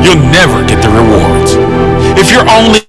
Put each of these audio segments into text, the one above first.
you'll never get the rewards. If you're only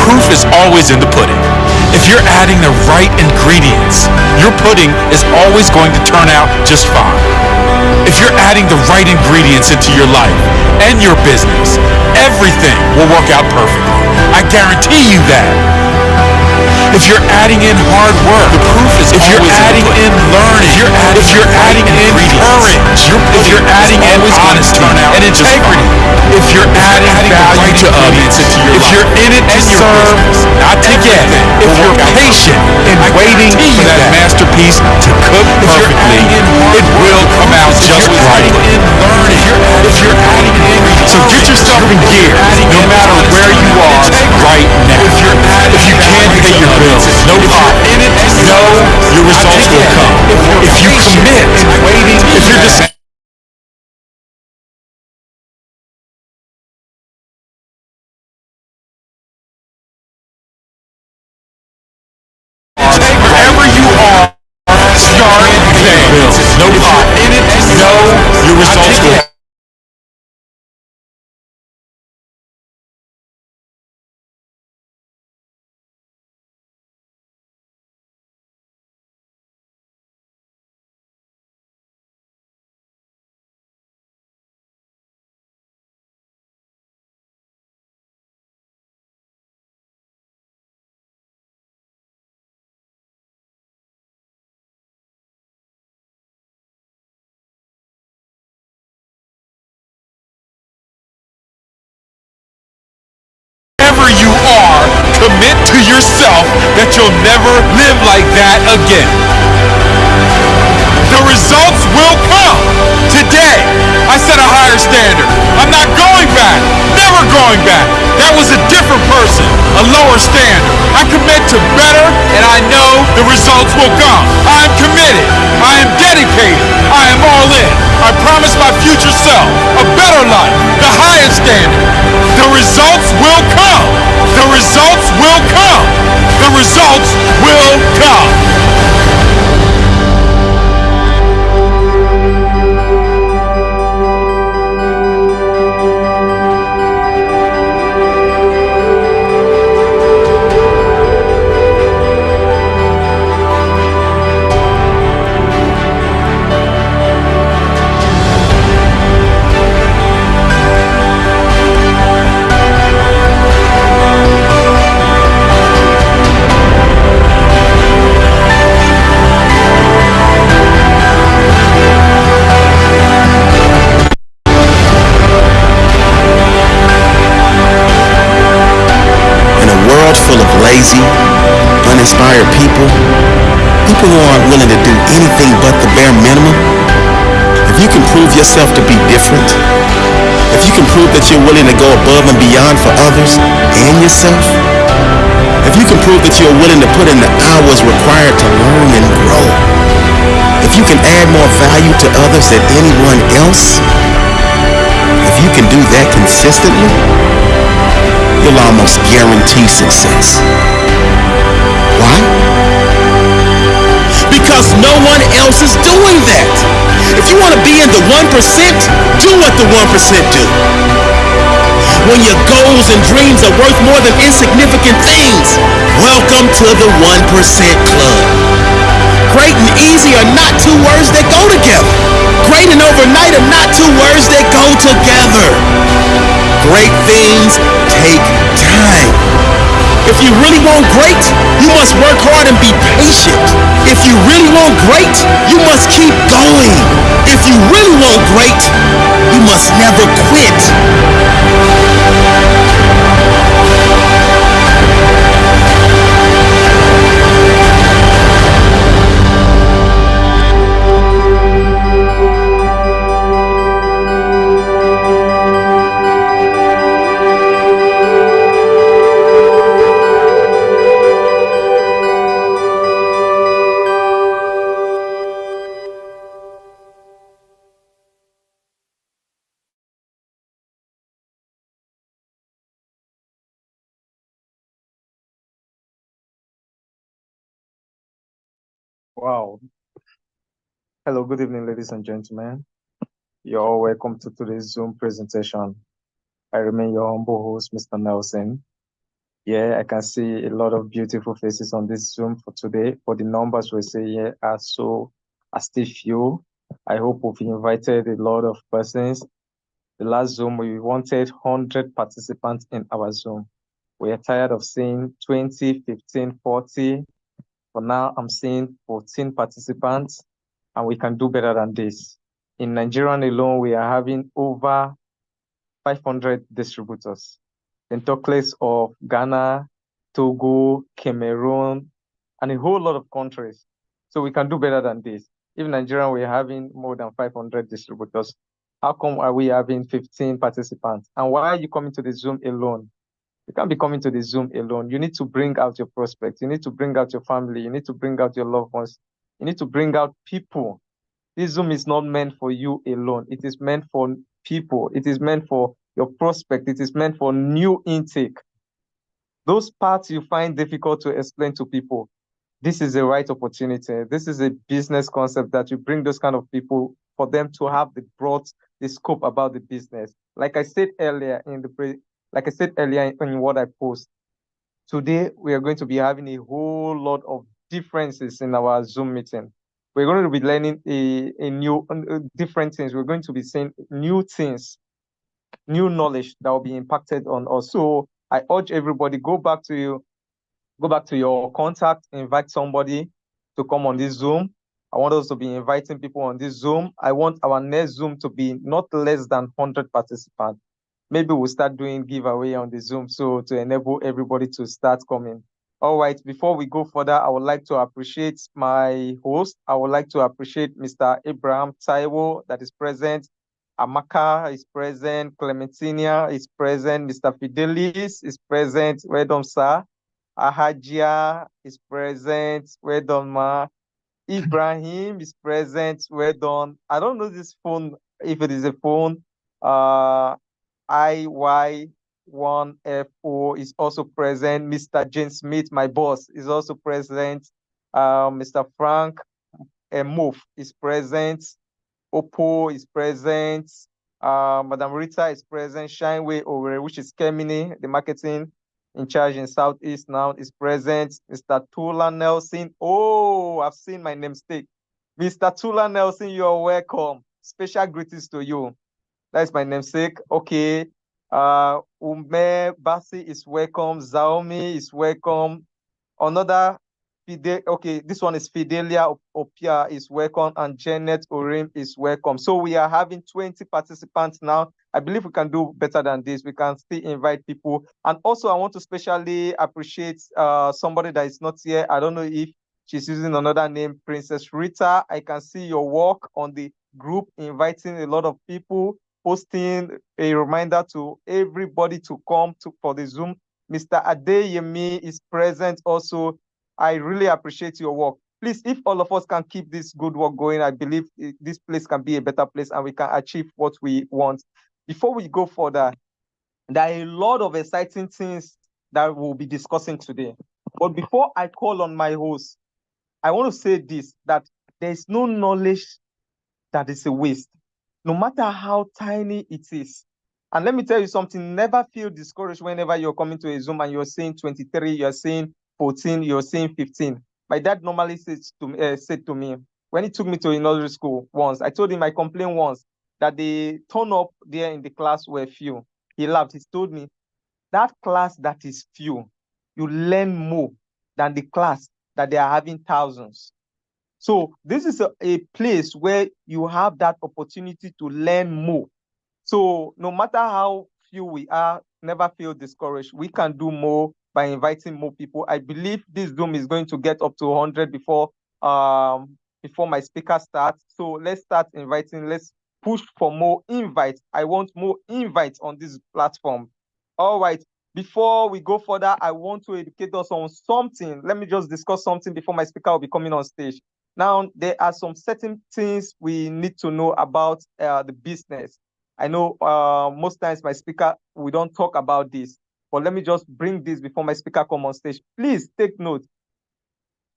proof is always in the pudding. If you're adding the right ingredients, your pudding is always going to turn out just fine. If you're adding the right ingredients into your life and your business, everything will work out perfectly. I guarantee you that. If you're adding in hard work, the proof is if you're adding in learning, if you're adding in courage, if you're adding in honesty and integrity, if you're adding value to others, if you're in it to serve, not to get, if you're patient in waiting for that masterpiece to cook perfectly, it will come out just right. If you're adding in, so get yourself in gear, no matter where you are right now. If you can't pay your bills, no problem. No, your results will come. If you commit, if you're just wherever you are, start paying bills. No problem. No, your results will come. You are, commit to yourself that you'll never live like that again. The results will come. Today, I set a higher standard. I'm not going back, never going back. That was a different person, a lower standard. I commit to better, and I know the results will come. I am committed. I am dedicated. I am all in. I promise my future self a better life, the highest standard. The results will come. The results will come. The results will come. Full of lazy, uninspired people who aren't willing to do anything but the bare minimum. If you can prove yourself to be different, if you can prove that you're willing to go above and beyond for others and yourself, if you can prove that you're willing to put in the hours required to learn and grow, if you can add more value to others than anyone else, if you can do that consistently, you'll almost guarantee success. Why? Because no one else is doing that. If you want to be in the 1%, do what the 1% do. When your goals and dreams are worth more than insignificant things, welcome to the 1% club. Great and easy are not two words that go together. Great and overnight are not two words that go together. Great things take time. If you really want great, you must work hard and be patient. If you really want great, you must keep going. If you really want great, you must never quit. Wow. Hello, good evening, ladies and gentlemen. You're all welcome to today's Zoom presentation. I remain your humble host, Mr. Nelson. Yeah, I can see a lot of beautiful faces on this Zoom for today, but the numbers we see here are still few. I hope we've invited a lot of persons. The last Zoom, we wanted 100 participants in our Zoom. We are tired of seeing 20, 15, 40. For now, I'm seeing 14 participants, and we can do better than this. In Nigeria alone, we are having over 500 distributors. In talk less of Ghana, Togo, Cameroon, and a whole lot of countries. So we can do better than this. If Nigeria, we're having more than 500 distributors, how come are we having 15 participants? And why are you coming to the Zoom alone? You can't be coming to the Zoom alone. You need to bring out your prospects. You need to bring out your family. You need to bring out your loved ones. You need to bring out people. This Zoom is not meant for you alone. It is meant for people. It is meant for your prospect. It is meant for new intake. Those parts you find difficult to explain to people, this is the right opportunity. This is a business concept that you bring those kind of people for them to have the scope about the business. Like I said earlier in what I post, today we are going to be having a whole lot of differences in our Zoom meeting. We're going to be learning a new different things. We're going to be seeing new things, new knowledge that will be impacted on us. So I urge everybody, go back to your contact, invite somebody to come on this Zoom. I want us to be inviting people on this Zoom. I want our next Zoom to be not less than 100 participants. Maybe we'll start doing giveaway on the Zoom so to enable everybody to start coming. All right, before we go further, I would like to appreciate my host. I would like to appreciate Mr. Abraham Taiwo that is present. Amaka is present. Clementina is present. Mr. Fidelis is present. Well done, sir. Ahajia is present. Well done, ma. Ibrahim is present. Well done. I don't know this phone, if it is a phone. IY1FO is also present. Mr. James Smith, my boss, is also present. Mr. Frank Move is present. Oppo is present. Madam Rita is present. Shineway over, which is Kemini, the marketing in charge in Southeast now, is present. Mr. Tula Nelson. Oh, I've seen my namesake. Mr. Tula Nelson, you're welcome. Special greetings to you. That's my namesake. Okay. Ume Basi is welcome. Zaomi is welcome. Another okay, this one is Fidelia Opia is welcome, and Janet Orim is welcome. So we are having 20 participants now. I believe we can do better than this. We can still invite people. And also, I want to specially appreciate somebody that is not here. I don't know if she's using another name, Princess Rita. I can see your work on the group, inviting a lot of people, posting a reminder to everybody to come for the Zoom. Mr. Adeyemi is present also. I really appreciate your work. Please, if all of us can keep this good work going, I believe this place can be a better place and we can achieve what we want. Before we go further, there are a lot of exciting things that we'll be discussing today. But before I call on my host, I want to say this, that there is no knowledge that is a waste, no matter how tiny it is. And let me tell you something, never feel discouraged whenever you're coming to a Zoom and you're saying 23, you're saying 14, you're saying 15. My dad normally said to me, when he took me to another school once, I told him, I complained once that the turn up there in the class were few. He laughed. He told me, that class that is few, you learn more than the class that they are having thousands. So this is a place where you have that opportunity to learn more. So no matter how few we are, never feel discouraged. We can do more by inviting more people. I believe this Zoom is going to get up to 100 before my speaker starts. So let's start inviting. Let's push for more invites. I want more invites on this platform. All right. Before we go further, I want to educate us on something. Let me just discuss something before my speaker will be coming on stage. Now, there are some certain things we need to know about the business. I know most times my speaker, we don't talk about this, but let me just bring this before my speaker come on stage. Please take note.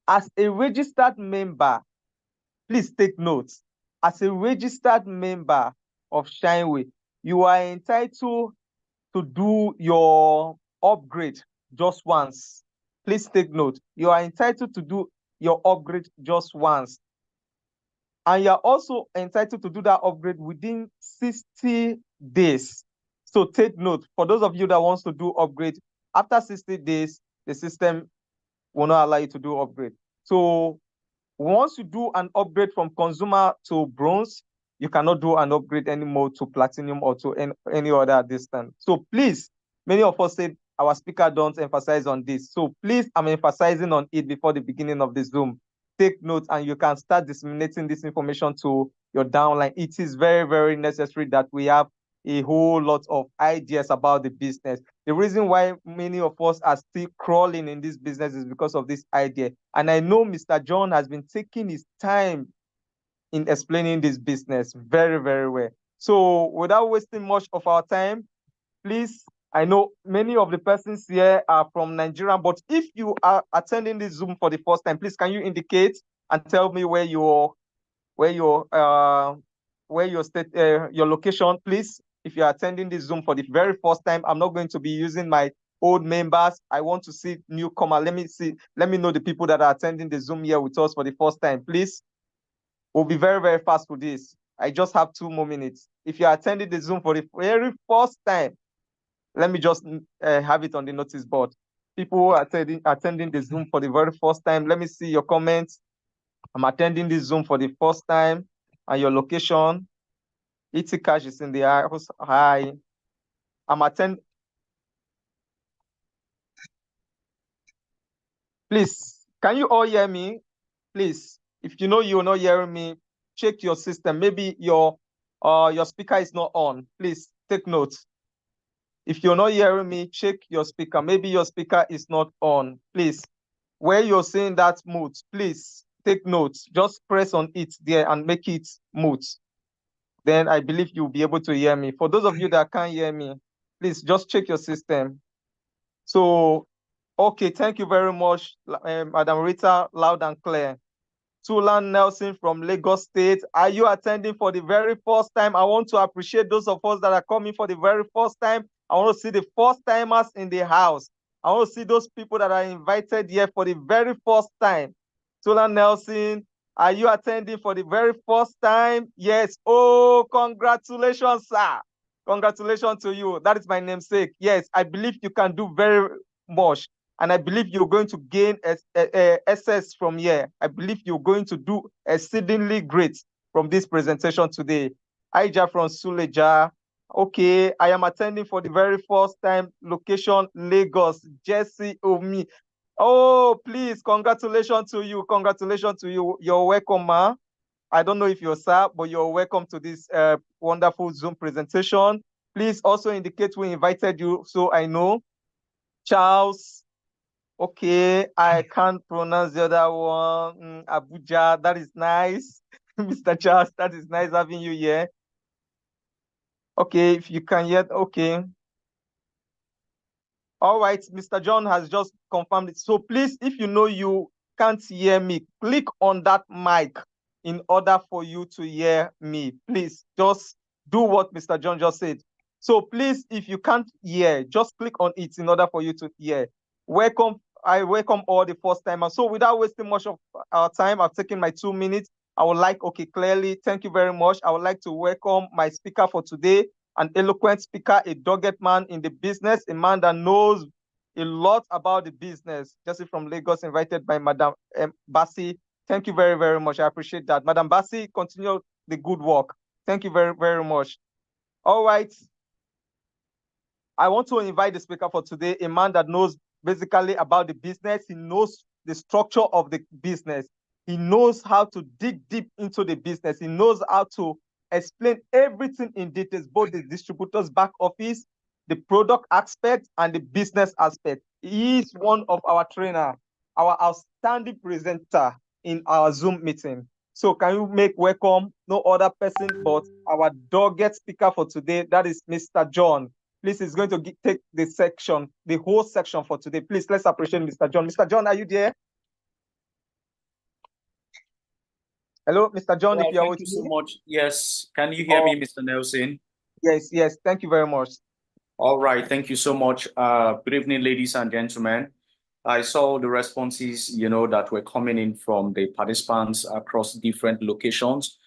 As a registered member, please take note. As a registered member of Shineway, you are entitled to do your upgrade just once. Please take note. You are entitled to do your upgrade just once. And you're also entitled to do that upgrade within 60 days. So take note, for those of you that wants to do upgrade, after 60 days, the system will not allow you to do upgrade. So once you do an upgrade from consumer to bronze, you cannot do an upgrade anymore to platinum or to any other distance. So please, many of us said our speaker don't emphasize on this. So please, I'm emphasizing on it before the beginning of the Zoom. Take note and you can start disseminating this information to your downline. It is very, very necessary that we have a whole lot of ideas about the business. The reason why many of us are still crawling in this business is because of this idea. And I know Mr. John has been taking his time in explaining this business very, very well. So without wasting much of our time, please, I know many of the persons here are from Nigeria, but if you are attending this Zoom for the first time, please can you indicate and tell me where your state, your location, please. If you're attending this Zoom for the very first time, I'm not going to be using my old members. I want to see newcomer. Let me know the people that are attending the Zoom here with us for the first time, please. We'll be very, very fast with this. I just have 2 more minutes. If you're attending the Zoom for the very first time, let me just have it on the notice board. People who are attending the Zoom for the very first time, let me see your comments. I'm attending this Zoom for the first time and your location. ET Cash is in the house. Hi. I'm attending. Please, can you all hear me? Please, if you know you're not hearing me, check your system. Maybe your speaker is not on. Please take note. If you're not hearing me, check your speaker. Maybe your speaker is not on. Please, where you're seeing that mute, please take note. Just press on it there and make it mute. Then I believe you'll be able to hear me. For those of you that can't hear me, please just check your system. So, okay, thank you very much, Madam Rita, loud and clear. Tulan Nelson from Lagos State. Are you attending for the very first time? I want to appreciate those of us that are coming for the very first time. I want to see the first timers in the house. I want to see those people that are invited here for the very first time. Tulan Nelson, are you attending for the very first time? Yes. Oh, congratulations, sir. Congratulations to you. That is my namesake. Yes, I believe you can do very much. And I believe you're going to gain access from here. I believe you're going to do exceedingly great from this presentation today. Aija from Suleja. Okay, I am attending for the very first time. Location, Lagos. Jesse Omi. Oh, please, congratulations to you. Congratulations to you. You're welcome, ma. I don't know if you're sir, but you're welcome to this wonderful Zoom presentation. Please also indicate we invited you so I know. Charles. Okay, I can't pronounce the other one. Abuja, that is nice. Mr. Charles, that is nice having you here. Okay, if you can yet, okay. All right, Mr. John has just confirmed it. So please, if you know you can't hear me, click on that mic in order for you to hear me. Please, just do what Mr. John just said. So please, if you can't hear, just click on it in order for you to hear. Welcome. I welcome all the first timers. So without wasting much of our time, I've taken my 2 minutes. I would like, okay, clearly, thank you very much. I would like to welcome my speaker for today, an eloquent speaker, a dogged man in the business, a man that knows a lot about the business. Jesse from Lagos, invited by Madam Bassi. Thank you very, very much. I appreciate that. Madam Bassi, continue the good work. Thank you very, very much. All right. I want to invite the speaker for today, a man that knows basically about the business. He knows the structure of the business. He knows how to dig deep into the business. He knows how to explain everything in details, both the distributor's back office, the product aspect, and the business aspect. He is one of our trainer, our outstanding presenter in our Zoom meeting. So can you make welcome no other person but our dogged speaker for today, that is Mr. John. Please, he's going to take the section, the whole section for today. Please, let's appreciate Mr. John. Mr. John, are you there? Hello, Mr. John, if Well, you are thank with you so me. much. Yes. Can you hear me, Mr. Nelson? Yes, yes. Thank you very much. All right. Thank you so much. Good evening, ladies and gentlemen. I saw the responses, that were coming in from the participants across different locations.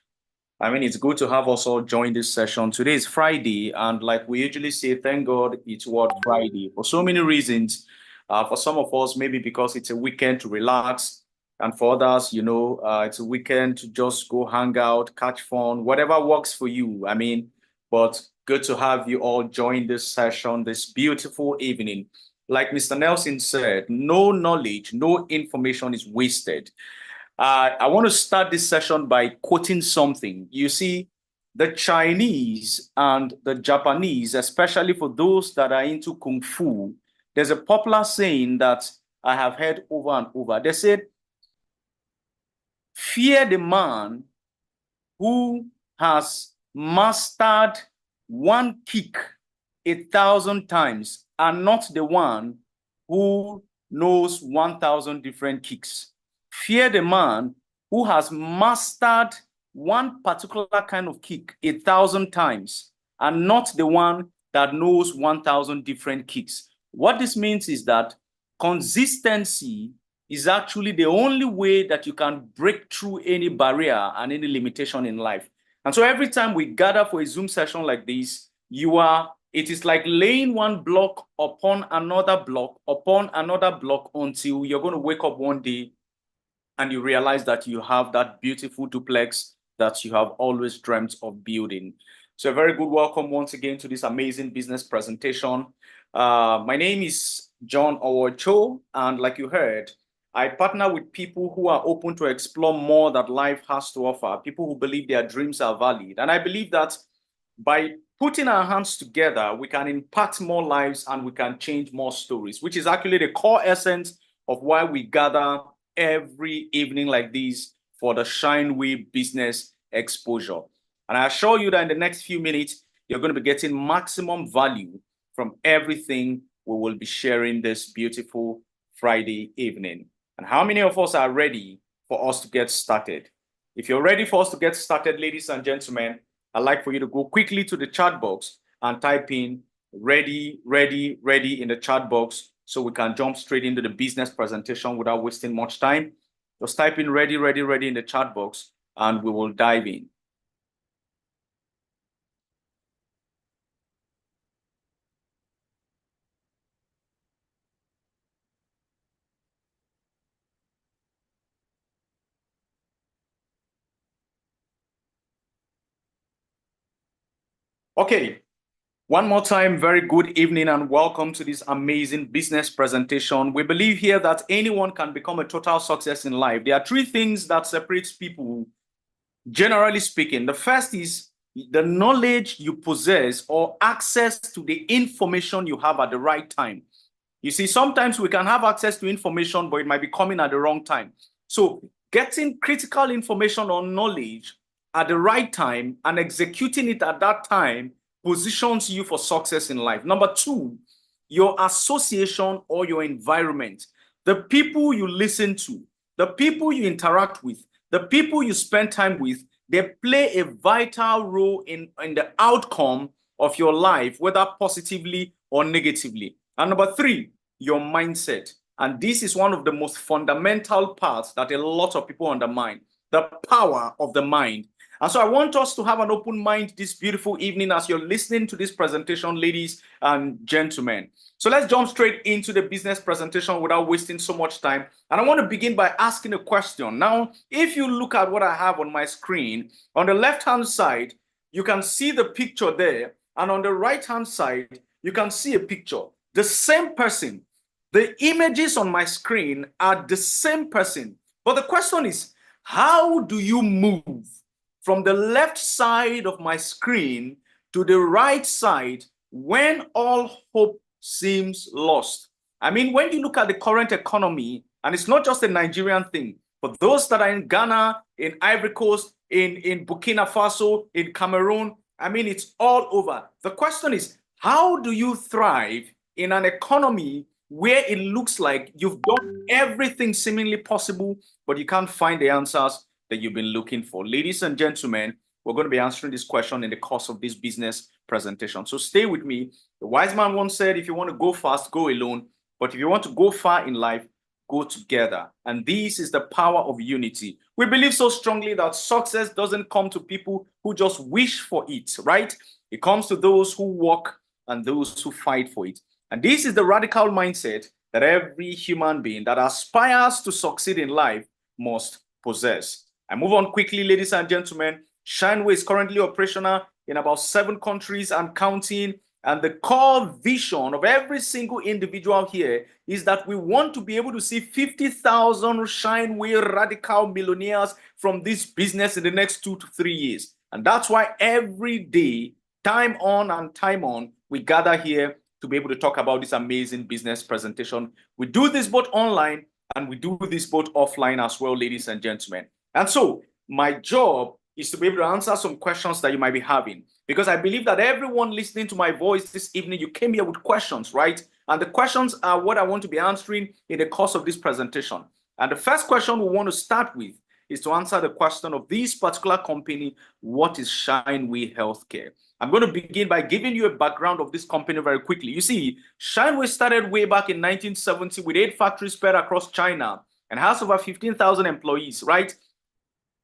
I mean, it's good to have us all join this session. Today is Friday, and like we usually say, thank God it's what Friday for so many reasons. For some of us, maybe because it's a weekend to relax, and for others, it's a weekend to just go hang out, catch fun, whatever works for you. I mean, but good to have you all join this session this beautiful evening. Like Mr. Nelson said, no knowledge, no information is wasted. I want to start this session by quoting something. You see, the Chinese and the Japanese, especially for those that are into Kung Fu, there's a popular saying that I have heard over and over. They said, fear the man who has mastered one kick 1,000 times and not the one who knows 1,000 different kicks. Fear the man who has mastered one particular kind of kick 1,000 times and not the one that knows 1,000 different kicks. What this means is that consistency is actually the only way that you can break through any barrier and any limitation in life. And so every time we gather for a Zoom session like this, it is like laying one block upon another block until you're going to wake up one day and you realize that you have that beautiful duplex that you have always dreamt of building. So a very good welcome once again to this amazing business presentation. My name is John Owocho, and like you heard, I partner with people who are open to explore more that life has to offer, people who believe their dreams are valid. And I believe that by putting our hands together, we can impact more lives and we can change more stories, which is actually the core essence of why we gather every evening like this for the Shineway Business Exposure. And I assure you that in the next few minutes, you're going to be getting maximum value from everything we will be sharing this beautiful Friday evening. And how many of us are ready for us to get started? If you're ready for us to get started, ladies and gentlemen, I'd like for you to go quickly to the chat box and type in ready, ready, ready in the chat box so we can jump straight into the business presentation without wasting much time. Just type in ready, ready, ready in the chat box and we will dive in. Okay, one more time, very good evening and welcome to this amazing business presentation. We believe here that anyone can become a total success in life. There are three things that separate people, generally speaking. The first is the knowledge you possess or access to the information you have at the right time. You see, sometimes we can have access to information, but it might be coming at the wrong time. So getting critical information or knowledge at the right time and executing it at that time positions you for success in life. Number two, your association or your environment, the people you listen to, the people you interact with, the people you spend time with, they play a vital role in the outcome of your life, whether positively or negatively. And number three, your mindset. And this is one of the most fundamental parts that a lot of people undermine, the power of the mind. And so I want us to have an open mind this beautiful evening as you're listening to this presentation, ladies and gentlemen. So let's jump straight into the business presentation without wasting so much time. And I want to begin by asking a question. Now, if you look at what I have on my screen, on the left-hand side, you can see the picture there. And on the right-hand side, you can see a picture. The same person. The images on my screen are the same person. But the question is, how do you move from the left side of my screen to the right side when all hope seems lost? I mean, when you look at the current economy, and it's not just a Nigerian thing, for those that are in Ghana, in Ivory Coast, in Burkina Faso, in Cameroon, I mean, it's all over. The question is, how do you thrive in an economy where it looks like you've done everything seemingly possible, but you can't find the answers that you've been looking for? Ladies and gentlemen, we're going to be answering this question in the course of this business presentation. So stay with me. The wise man once said, if you want to go fast, go alone. But if you want to go far in life, go together. And this is the power of unity. We believe so strongly that success doesn't come to people who just wish for it, right? It comes to those who work and those who fight for it. And this is the radical mindset that every human being that aspires to succeed in life must possess. I move on quickly, ladies and gentlemen. Shineway is currently operational in about 7 countries and counting. And the core vision of every single individual here is that we want to be able to see 50,000 Shineway radical millionaires from this business in the next 2 to 3 years. And that's why every day, time on and time on, we gather here to be able to talk about this amazing business presentation. We do this both online and we do this both offline as well, ladies and gentlemen. And so my job is to be able to answer some questions that you might be having, because I believe that everyone listening to my voice this evening, you came here with questions, right? And the questions are what I want to be answering in the course of this presentation. And the first question we want to start with is to answer the question of this particular company: what is Shineway Healthcare? I'm going to begin by giving you a background of this company very quickly. You see, Shineway started way back in 1970 with 8 factories spread across China and has over 15,000 employees, right?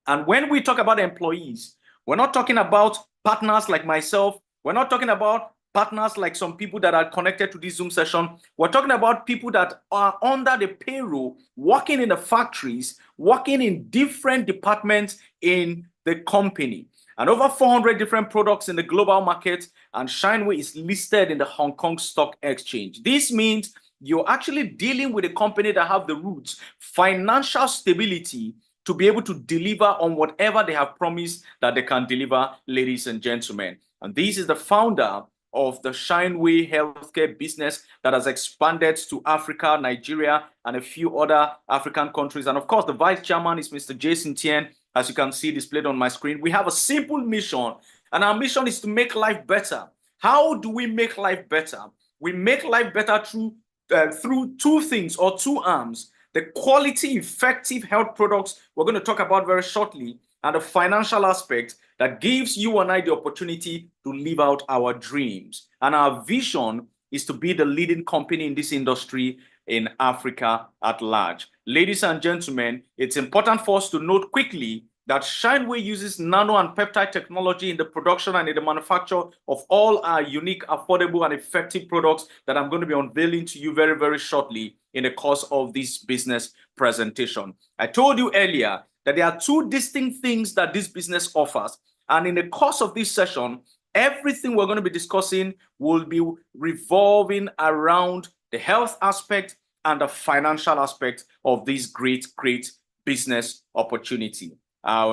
And when we talk about employees, we're not talking about partners like myself. We're not talking about partners like some people that are connected to this Zoom session. We're talking about people that are under the payroll, working in the factories, working in different departments in the company. And over 400 different products in the global market, and Shineway is listed in the Hong Kong Stock Exchange. This means you're actually dealing with a company that have the roots, financial stability, to be able to deliver on whatever they have promised that they can deliver, ladies and gentlemen. And this is the founder of the Shineway Healthcare business that has expanded to Africa, Nigeria, and a few other African countries. And of course, the vice chairman is Mr. Jason Tien, as you can see displayed on my screen. We have a simple mission, and our mission is to make life better. How do we make life better? We make life better through 2 things, or 2 arms: the quality, effective health products we're going to talk about very shortly, and the financial aspect that gives you and I the opportunity to live out our dreams. And our vision is to be the leading company in this industry in Africa at large. Ladies and gentlemen, it's important for us to note quickly that Shineway uses nano and peptide technology in the production and in the manufacture of all our unique, affordable, and effective products that I'm going to be unveiling to you very, very shortly in the course of this business presentation. I told you earlier that there are 2 distinct things that this business offers. And in the course of this session, everything we're going to be discussing will be revolving around the health aspect and the financial aspect of this great business opportunity.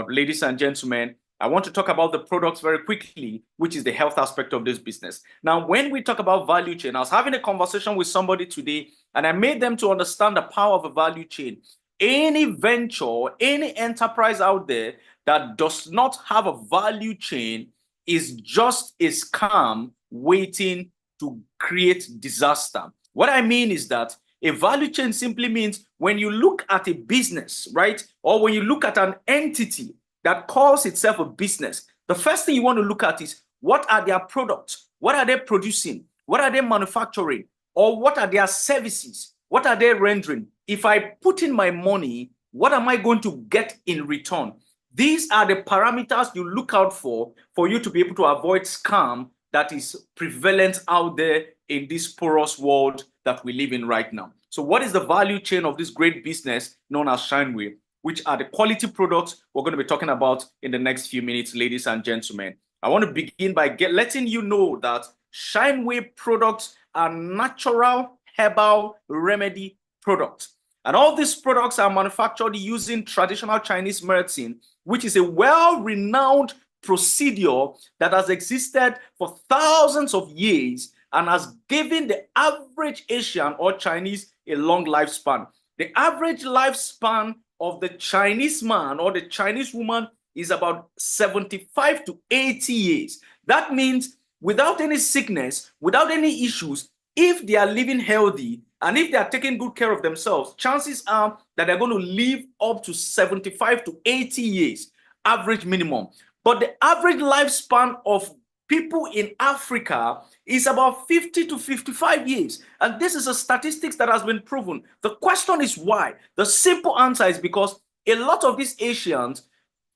Ladies and gentlemen, I want to talk about the products very quickly, which is the health aspect of this business. Now, when we talk about value chain, I was having a conversation with somebody today, and I made them to understand the power of a value chain. Any venture, any enterprise out there that does not have a value chain is just a scam waiting to create disaster. What I mean is that a value chain simply means when you look at a business, right? Or when you look at an entity that calls itself a business, the first thing you want to look at is what are their products? What are they producing? What are they manufacturing? Or what are their services? What are they rendering? If I put in my money, what am I going to get in return? These are the parameters you look out for you to be able to avoid scam that is prevalent out there in this porous world that we live in right now. So what is the value chain of this great business known as Shineway, which are the quality products we're going to be talking about in the next few minutes, ladies and gentlemen? I want to begin by letting you know that Shineway products are natural herbal remedy products. And all these products are manufactured using traditional Chinese medicine, which is a well-renowned procedure that has existed for thousands of years and has given the average Asian or Chinese a long lifespan. The average lifespan of the Chinese man or the Chinese woman is about 75 to 80 years. That means without any sickness, without any issues, if they are living healthy, And if they are taking good care of themselves, chances are that they're going to live up to 75 to 80 years, average minimum. But the average lifespan of people in Africa is about 50 to 55 years. And this is a statistics that has been proven. The question is why? The simple answer is because a lot of these Asians,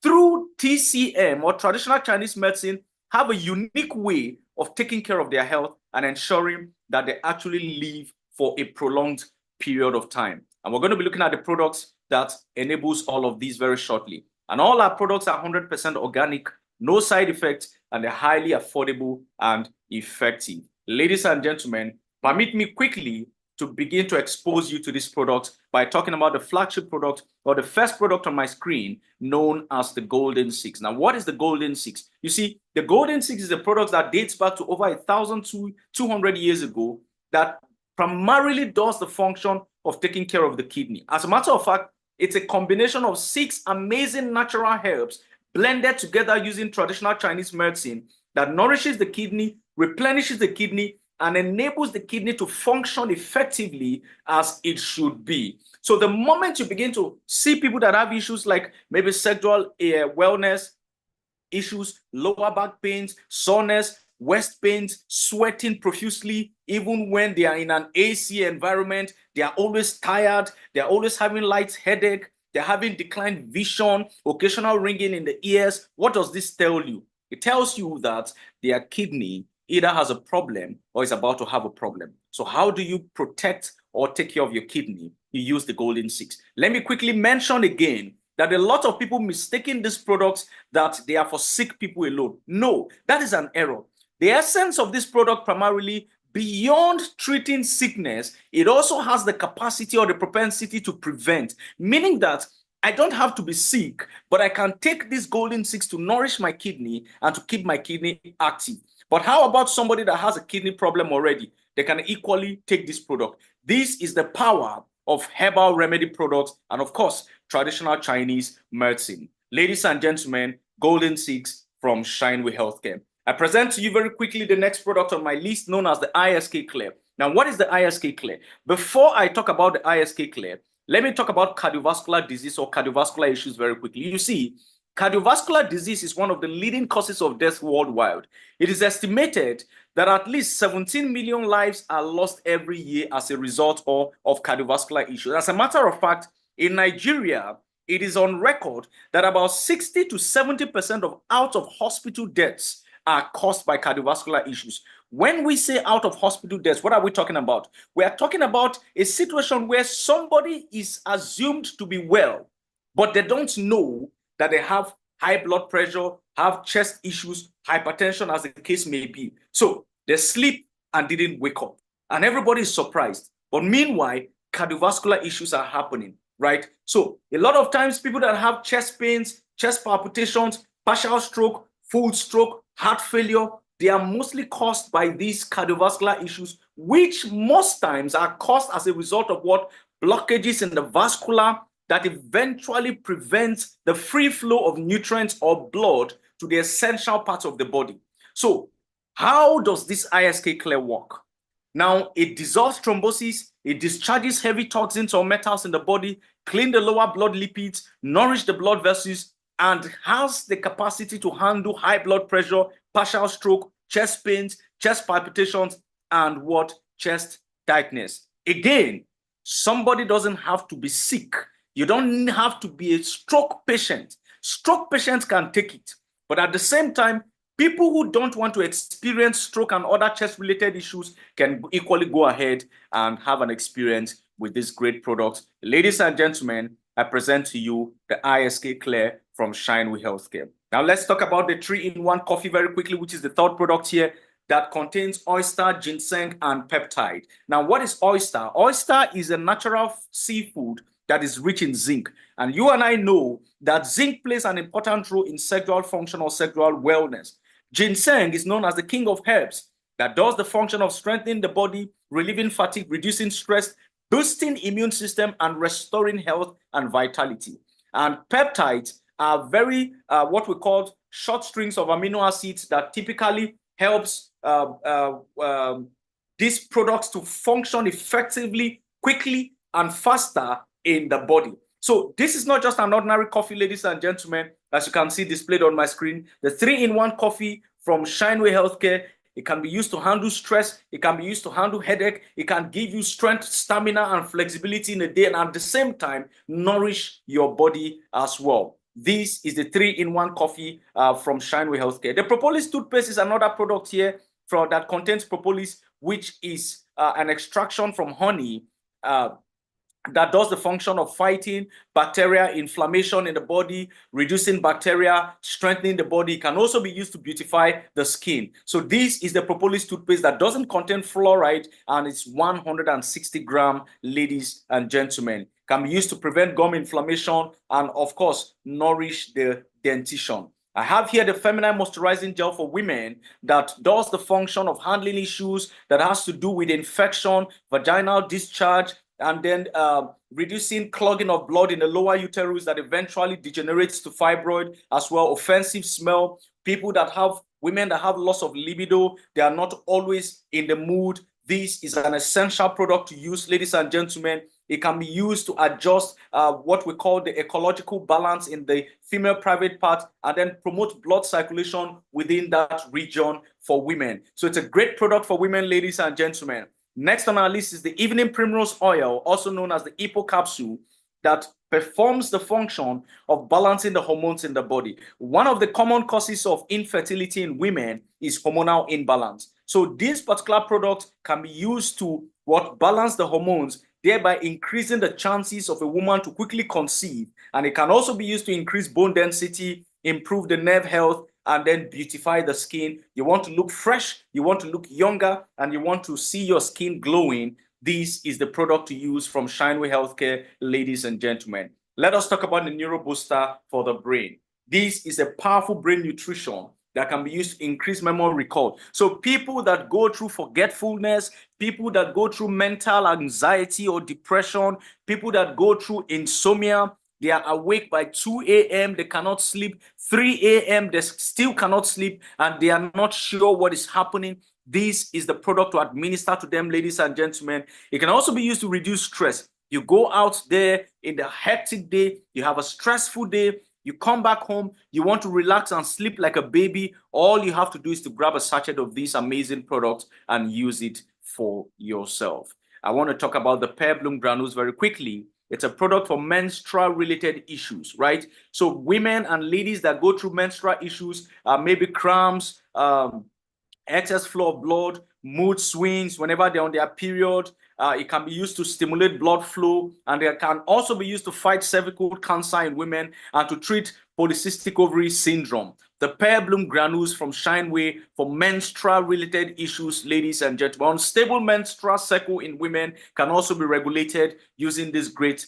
through TCM or traditional Chinese medicine, have a unique way of taking care of their health and ensuring that they actually live for a prolonged period of time. And we're going to be looking at the products that enables all of these very shortly. And all our products are 100% organic, no side effects, and they're highly affordable and effective. Ladies and gentlemen, permit me quickly to begin to expose you to this product by talking about the flagship product or the first product on my screen known as the Golden 6. Now, what is the Golden 6? You see, the Golden 6 is a product that dates back to over 1,200 years ago that primarily does the function of taking care of the kidney. As a matter of fact, it's a combination of 6 amazing natural herbs blended together using traditional Chinese medicine that nourishes the kidney, replenishes the kidney, and enables the kidney to function effectively as it should be. So the moment you begin to see people that have issues like maybe sexual wellness issues, lower back pains, soreness, waist pains, sweating profusely, even when they are in an AC environment, they are always tired, they're always having light headache, they're having declined vision, occasional ringing in the ears. What does this tell you? It tells you that their kidney either has a problem or is about to have a problem. So how do you protect or take care of your kidney? You use the Golden 6. Let me quickly mention again that a lot of people mistaking these products that they are for sick people alone. No, that is an error. The essence of this product primarily, beyond treating sickness, it also has the capacity or the propensity to prevent, meaning that I don't have to be sick, but I can take this Golden 6 to nourish my kidney and to keep my kidney active. But how about somebody that has a kidney problem already? They can equally take this product. This is the power of herbal remedy products and, of course, traditional Chinese medicine. Ladies and gentlemen, Golden 6 from Shineway Healthcare. I present to you very quickly the next product on my list known as the ISK Clear. Now, what is the ISK Clear? Before I talk about the ISK Clear, let me talk about cardiovascular disease or cardiovascular issues very quickly. You see, cardiovascular disease is one of the leading causes of death worldwide. It is estimated that at least 17 million lives are lost every year as a result of cardiovascular issues. As a matter of fact, in Nigeria, it is on record that about 60 to 70% of out-of-hospital deaths are caused by cardiovascular issues. When we say out-of-hospital deaths, what are we talking about? We are talking about a situation where somebody is assumed to be well, but they don't know that they have high blood pressure, have chest issues, hypertension, as the case may be. So they sleep and didn't wake up. And everybody is surprised. But meanwhile, cardiovascular issues are happening, right? So a lot of times people that have chest pains, chest palpitations, partial stroke, full stroke, heart failure, they are mostly caused by these cardiovascular issues, which most times are caused as a result of what? Blockages in the vascular that eventually prevents the free flow of nutrients or blood to the essential parts of the body. So how does this ISK Clear work? Now, it dissolves thrombosis, it discharges heavy toxins or metals in the body, clean the lower blood lipids, nourish the blood vessels, and has the capacity to handle high blood pressure, partial stroke, chest pains, chest palpitations, and what? Chest tightness. Again, somebody doesn't have to be sick. You don't have to be a stroke patient. Stroke patients can take it. But at the same time, people who don't want to experience stroke and other chest-related issues can equally go ahead and have an experience with this great product. Ladies and gentlemen, I present to you the ISK Clear from Shineway Healthcare. Now let's talk about the 3-in-1 coffee very quickly, which is the third product here that contains oyster, ginseng, and peptide. Now, what is oyster? Oyster is a natural seafood that is rich in zinc. And you and I know that zinc plays an important role in sexual function or sexual wellness. Ginseng is known as the king of herbs that does the function of strengthening the body, relieving fatigue, reducing stress, boosting immune system, and restoring health and vitality. And peptides are very, what we call short strings of amino acids that typically helps these products to function effectively, quickly, and faster in the body. So this is not just an ordinary coffee, ladies and gentlemen, as you can see displayed on my screen. The 3-in-1 coffee from Shineway Healthcare. It can be used to handle stress. It can be used to handle headache. It can give you strength, stamina, and flexibility in a day, and at the same time, nourish your body as well. This is the 3-in-1 coffee from Shineway Healthcare. The propolis toothpaste is another product here that contains propolis, which is an extraction from honey that does the function of fighting bacteria, inflammation in the body, reducing bacteria, strengthening the body. It can also be used to beautify the skin. So this is the propolis toothpaste that doesn't contain fluoride, and it's 160 grams, ladies and gentlemen. Can be used to prevent gum inflammation and, of course, nourish the dentition. I have here the feminine moisturizing gel for women that does the function of handling issues that has to do with infection, vaginal discharge, and then reducing clogging of blood in the lower uterus that eventually degenerates to fibroid, as well offensive smell. Women that have loss of libido, they are not always in the mood. This is an essential product to use, ladies and gentlemen. It can be used to adjust what we call the ecological balance in the female private part, and then promote blood circulation within that region for women. So it's a great product for women, ladies and gentlemen. Next on our list is the evening primrose oil, also known as the Epo capsule, that performs the function of balancing the hormones in the body. One of the common causes of infertility in women is hormonal imbalance. So this particular product can be used to balance the hormones, thereby increasing the chances of a woman to quickly conceive. And it can also be used to increase bone density, improve the nerve health, and then beautify the skin. You want to look fresh, you want to look younger, and you want to see your skin glowing. This is the product to use from Shineway Healthcare, ladies and gentlemen. Let us talk about the Neuro Booster for the brain. This is a powerful brain nutrition that can be used to increase memory recall. So people that go through forgetfulness, people that go through mental anxiety or depression, people that go through insomnia, they are awake by 2 a.m., they cannot sleep. 3 a.m., they still cannot sleep, and they are not sure what is happening. This is the product to administer to them, ladies and gentlemen. It can also be used to reduce stress. You go out there in the hectic day, you have a stressful day, you come back home, you want to relax and sleep like a baby. All you have to do is to grab a sachet of these amazing products and use it for yourself. I want to talk about the Pear Bloom granules very quickly. It's a product for menstrual related issues, right? So women and ladies that go through menstrual issues, maybe cramps, excess flow of blood, mood swings whenever they're on their period. It can be used to stimulate blood flow, and it can also be used to fight cervical cancer in women and to treat polycystic ovary syndrome. The Pear Bloom granules from Shineway for menstrual related issues, ladies and gentlemen. Unstable menstrual cycle in women can also be regulated using this great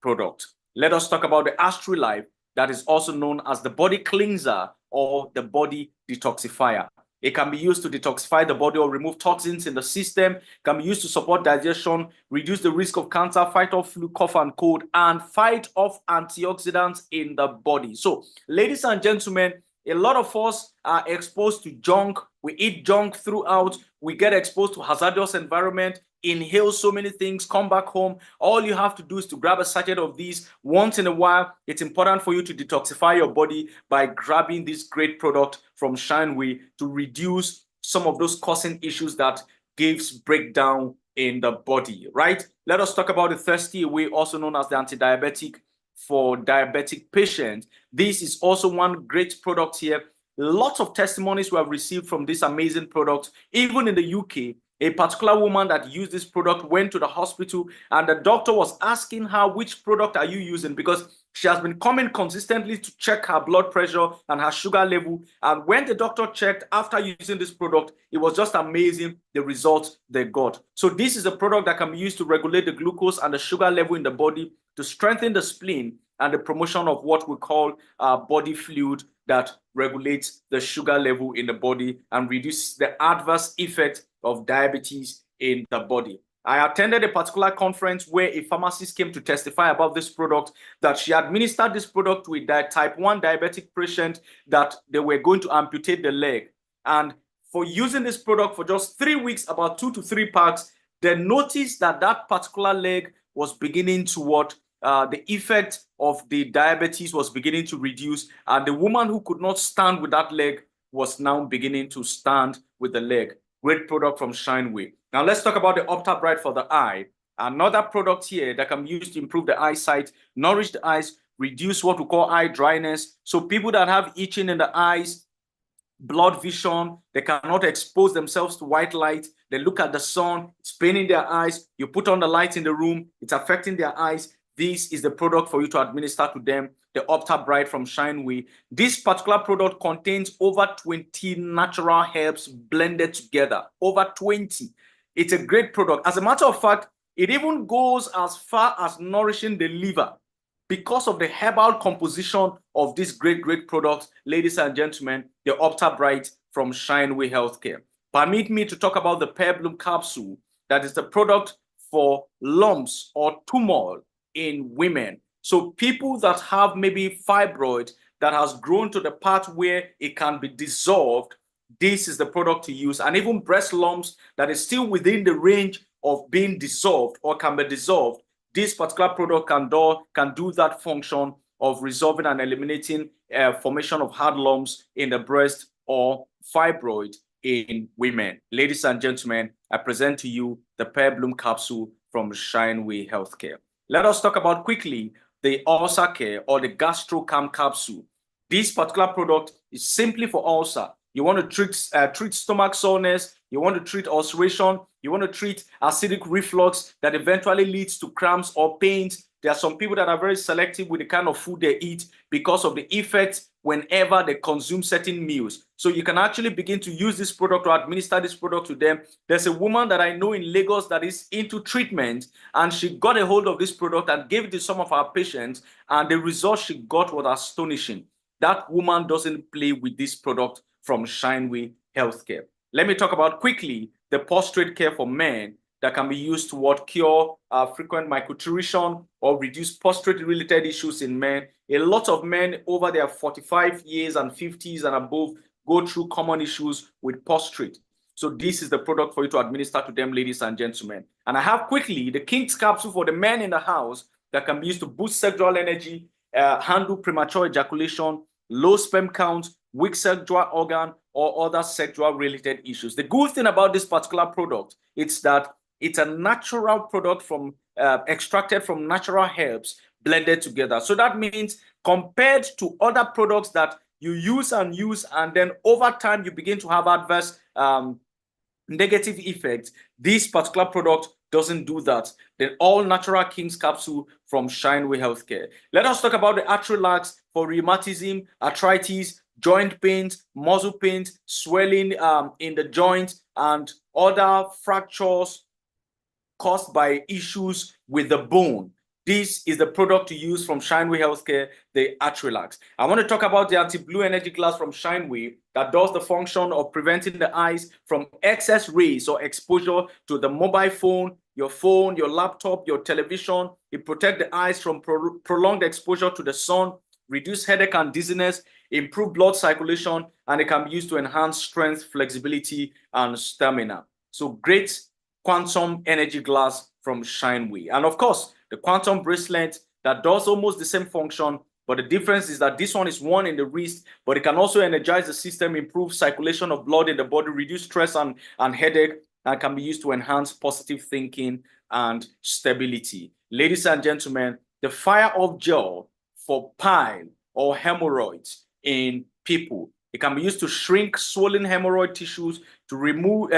product. Let us talk about the Astri Life, that is also known as the body cleanser or the body detoxifier. It can be used to detoxify the body or remove toxins in the system. It can be used to support digestion, reduce the risk of cancer, fight off flu, cough and cold, and fight off antioxidants in the body. So, ladies and gentlemen, a lot of us are exposed to junk. We eat junk throughout. We get exposed to hazardous environment, inhale so many things, come back home. All you have to do is to grab a sachet of these once in a while. It's important for you to detoxify your body by grabbing this great product from Shineway to reduce some of those causing issues that gives breakdown in the body, right? Let us talk about the Thirsty Away, also known as the anti-diabetic for diabetic patients. This is also one great product here. Lots of testimonies we have received from this amazing product. Even in the UK, a particular woman that used this product went to the hospital, and the doctor was asking her, which product are you using? Because she has been coming consistently to check her blood pressure and her sugar level. And when the doctor checked after using this product, it was just amazing the results they got. So this is a product that can be used to regulate the glucose and the sugar level in the body, to strengthen the spleen, and the promotion of what we call body fluid that regulates the sugar level in the body and reduces the adverse effect of diabetes in the body. I attended a particular conference where a pharmacist came to testify about this product, that she administered this product to a type 1 diabetic patient that they were going to amputate the leg. And for using this product for just 3 weeks, about 2 to 3 packs, they noticed that that particular leg was beginning to what? The effect of the diabetes was beginning to reduce, and the woman who could not stand with that leg was now beginning to stand with the leg. Great product from Shineway. Now let's talk about the Opta Bright for the eye. Another product here that can be used to improve the eyesight, nourish the eyes, reduce what we call eye dryness. So people that have itching in the eyes, blood vision, they cannot expose themselves to white light, they look at the sun, it's paining their eyes, you put on the light in the room, it's affecting their eyes. This is the product for you to administer to them, the Opta Bright from Shineway. This particular product contains over 20 natural herbs blended together, over 20. It's a great product. As a matter of fact, it even goes as far as nourishing the liver because of the herbal composition of this great product, ladies and gentlemen, the Opta Bright from Shineway Healthcare. Permit me to talk about the Pear Bloom capsule, that is the product for lumps or tumor in women. So people that have maybe fibroid that has grown to the part where it can be dissolved, this is the product to use. And even breast lumps that is still within the range of being dissolved or can be dissolved, this particular product can do that function of resolving and eliminating formation of hard lumps in the breast or fibroid in women. Ladies and gentlemen, I present to you the Pear Bloom capsule from Shineway Healthcare. Let us talk about quickly the ulcer care or the GastroCam capsule. This particular product is simply for ulcer. You want to treat stomach soreness, you want to treat ulceration, you want to treat acidic reflux that eventually leads to cramps or pains. There are some people that are very selective with the kind of food they eat because of the effects whenever they consume certain meals. So you can actually begin to use this product or administer this product to them. There's a woman that I know in Lagos that is into treatment, and she got a hold of this product and gave it to some of our patients, and the results she got was astonishing. That woman doesn't play with this product from Shineway Healthcare. Let me talk about quickly the prostate care for men that can be used to cure frequent microturation or reduce prostate-related issues in men. A lot of men over their 45 years and 50s and above go through common issues with prostate. So this is the product for you to administer to them, ladies and gentlemen. And I have quickly the King's capsule for the men in the house that can be used to boost sexual energy, handle premature ejaculation, low sperm count, weak sexual organ, or other sexual related issues. The good thing about this particular product is that it's a natural product from extracted from natural herbs blended together. So that means compared to other products that you use and then over time you begin to have adverse negative effects, this particular product doesn't do that. The all natural King's capsule from Shineway Healthcare. Let us talk about the Atrilax for rheumatism, arthritis, joint pains, muscle pains, swelling in the joints, and other fractures caused by issues with the bone. This is the product to use from Shineway Healthcare, the Atrilax. I want to talk about the anti-blue energy glass from Shineway that does the function of preventing the eyes from excess rays or exposure to the mobile phone, your laptop, your television. It protects the eyes from prolonged exposure to the sun, reduce headache and dizziness, improve blood circulation, and it can be used to enhance strength, flexibility, and stamina. So great quantum energy glass from Shineway. And of course, the quantum bracelet that does almost the same function, but the difference is that this one is worn in the wrist, but it can also energize the system, improve circulation of blood in the body, reduce stress and headache, and can be used to enhance positive thinking and stability. Ladies and gentlemen, the fire of gel for pile or hemorrhoids in people. It can be used to shrink swollen hemorrhoid tissues, to remove,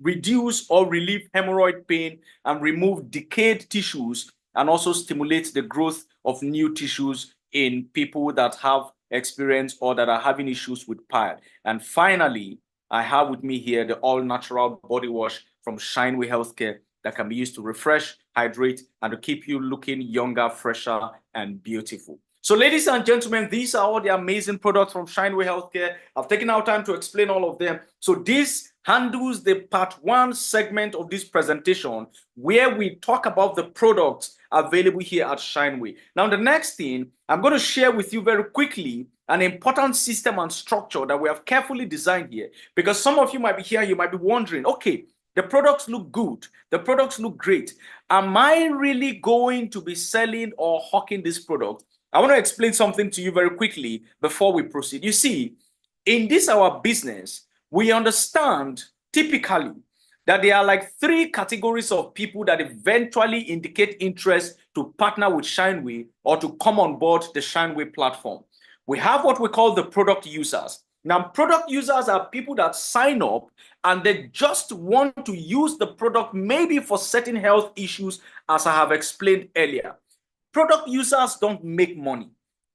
reduce or relieve hemorrhoid pain, and remove decayed tissues, and also stimulate the growth of new tissues in people that have experienced or that are having issues with pile. And finally, I have with me here the all-natural body wash from Shineway Healthcare that can be used to refresh, hydrate, and to keep you looking younger, fresher, and beautiful. So, ladies and gentlemen, these are all the amazing products from Shineway Healthcare. I've taken our time to explain all of them. So this handles the part one segment of this presentation where we talk about the products available here at Shineway. Now, the next thing I'm going to share with you very quickly an important system and structure that we have carefully designed here, because some of you might be here, you might be wondering, okay, the products look good, the products look great. Am I really going to be selling or hawking this product? I want to explain something to you very quickly before we proceed. You see, in this our business, we understand typically that there are like three categories of people that eventually indicate interest to partner with Shineway or to come on board the Shineway platform. We have what we call the product users. Now, product users are people that sign up and they just want to use the product maybe for certain health issues, as I have explained earlier. Product users don't make money.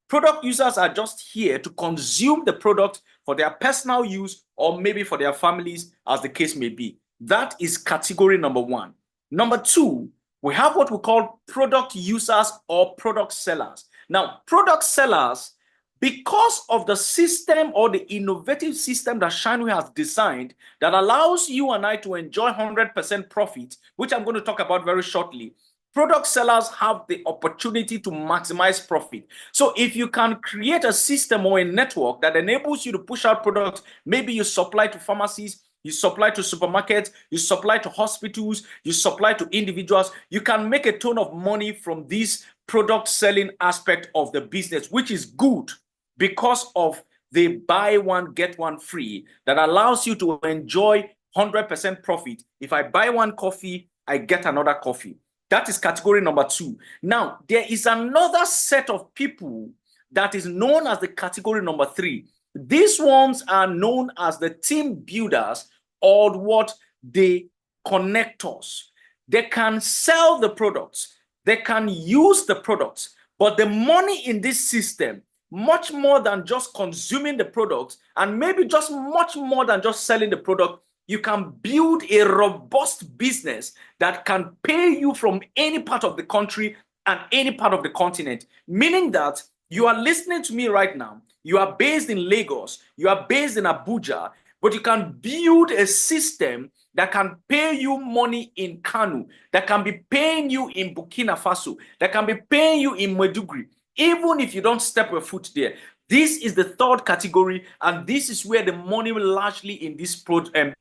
Product users are just here to consume the product for their personal use or maybe for their families, as the case may be. That is category number one. Number two, we have what we call product users or product sellers. Now, product sellers, because of the system or the innovative system that Shineway has designed that allows you and I to enjoy 100% profit, which I'm going to talk about very shortly, product sellers have the opportunity to maximize profit. So if you can create a system or a network that enables you to push out products, maybe you supply to pharmacies, you supply to supermarkets, you supply to hospitals, you supply to individuals, you can make a ton of money from this product selling aspect of the business, which is good because of the buy one, get one free that allows you to enjoy 100% profit. If I buy one coffee, I get another coffee. That is category number two. Now, there is another set of people that is known as the category number three. These ones are known as the team builders or what the connectors. They can sell the products, they can use the products, but the money in this system, much more than just consuming the products and maybe just much more than just selling the product, you can build a robust business that can pay you from any part of the country and any part of the continent. Meaning that you are listening to me right now, you are based in Lagos, you are based in Abuja, but you can build a system that can pay you money in Kano, that can be paying you in Burkina Faso, that can be paying you in Maiduguri, even if you don't step your foot there. This is the third category, and this is where the money largely in this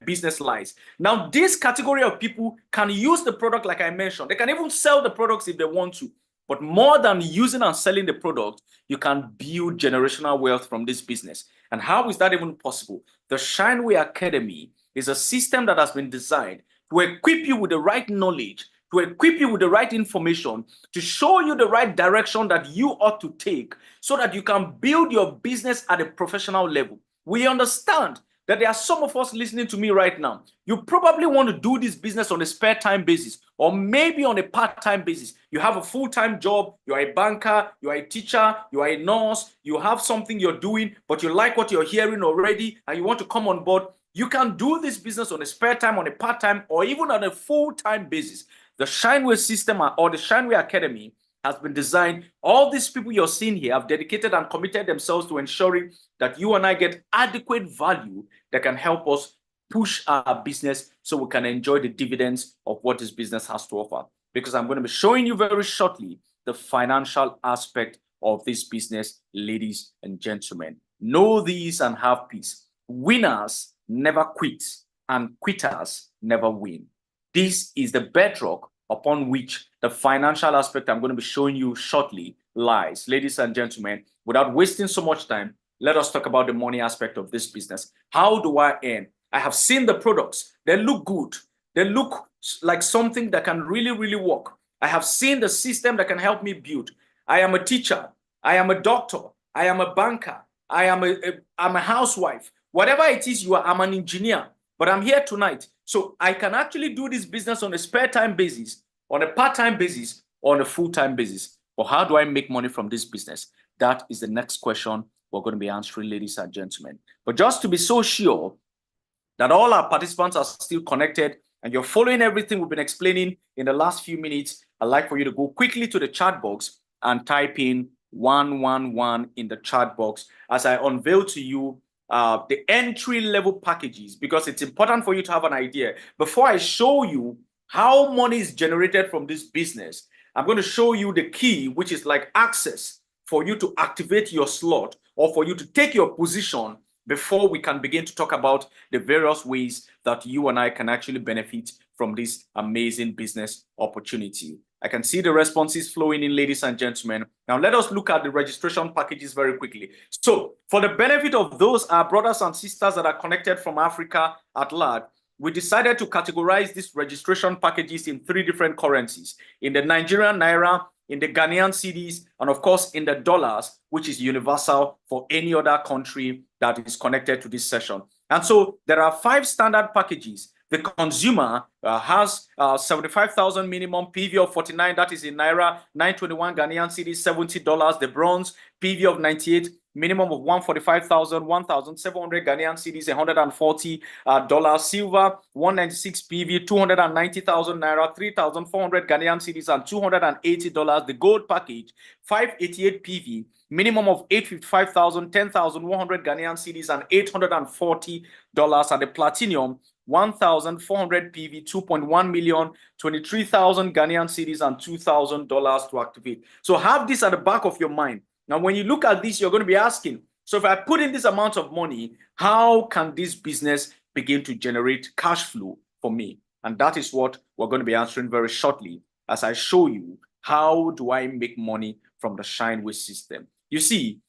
business lies. Now, this category of people can use the product like I mentioned. They can even sell the products if they want to. But more than using and selling the product, you can build generational wealth from this business. And how is that even possible? The Shineway Academy is a system that has been designed to equip you with the right knowledge, to equip you with the right information, to show you the right direction that you ought to take so that you can build your business at a professional level. We understand that there are some of us listening to me right now. You probably want to do this business on a spare time basis or maybe on a part-time basis. You have a full-time job, you are a banker, you are a teacher, you are a nurse, you have something you're doing, but you like what you're hearing already and you want to come on board. You can do this business on a spare time, on a part-time, or even on a full-time basis. The Shineway system or the Shineway Academy has been designed. All these people you're seeing here have dedicated and committed themselves to ensuring that you and I get adequate value that can help us push our business so we can enjoy the dividends of what this business has to offer. Because I'm going to be showing you very shortly the financial aspect of this business, ladies and gentlemen. Know these and have peace. Winners never quit, and quitters never win. This is the bedrock upon which the financial aspect I'm going to be showing you shortly lies. Ladies and gentlemen, without wasting so much time, let us talk about the money aspect of this business. How do I earn? I have seen the products. They look good. They look like something that can really, really work. I have seen the system that can help me build. I am a teacher. I am a doctor. I am a banker. I'm a housewife. Whatever it is you are, I'm an engineer. But I'm here tonight. So I can actually do this business on a spare time basis, on a part-time basis, or on a full-time basis. But how do I make money from this business? That is the next question we're going to be answering, ladies and gentlemen. But just to be so sure that all our participants are still connected and you're following everything we've been explaining in the last few minutes, I'd like for you to go quickly to the chat box and type in 111 in the chat box as I unveil to you the entry-level packages, because it's important for you to have an idea. Before I show you how money is generated from this business, I'm going to show you the key, which is like access for you to activate your slot or for you to take your position before we can begin to talk about the various ways that you and I can actually benefit from this amazing business opportunity. I can see the responses flowing in, ladies and gentlemen. Now, let us look at the registration packages very quickly. So, for the benefit of those our brothers and sisters that are connected from Africa at large, we decided to categorize these registration packages in 3 different currencies: in the Nigerian Naira, in the Ghanaian cedis, and of course in the dollars, which is universal for any other country that is connected to this session. And so there are 5 standard packages. The consumer has 75,000 minimum, PV of 49, that is in Naira, 921 Ghanaian cedis, $70. The bronze, PV of 98, minimum of 145,000, 1,700 Ghanaian cedis, $140. Silver, 196 PV, 290,000 Naira, 3,400 Ghanaian cedis, and $280. The gold package, 588 PV, minimum of 855,000, 10,100 Ghanaian cedis, and $840. And the platinum, 1,400 PV, 2.1 million, 23,000 Ghanaian cedis, and $2,000 to activate. So have this at the back of your mind. Now, when you look at this, you're going to be asking, so if I put in this amount of money, how can this business begin to generate cash flow for me? And that is what we're going to be answering very shortly as I show you how do I make money from the Shineway system. You see,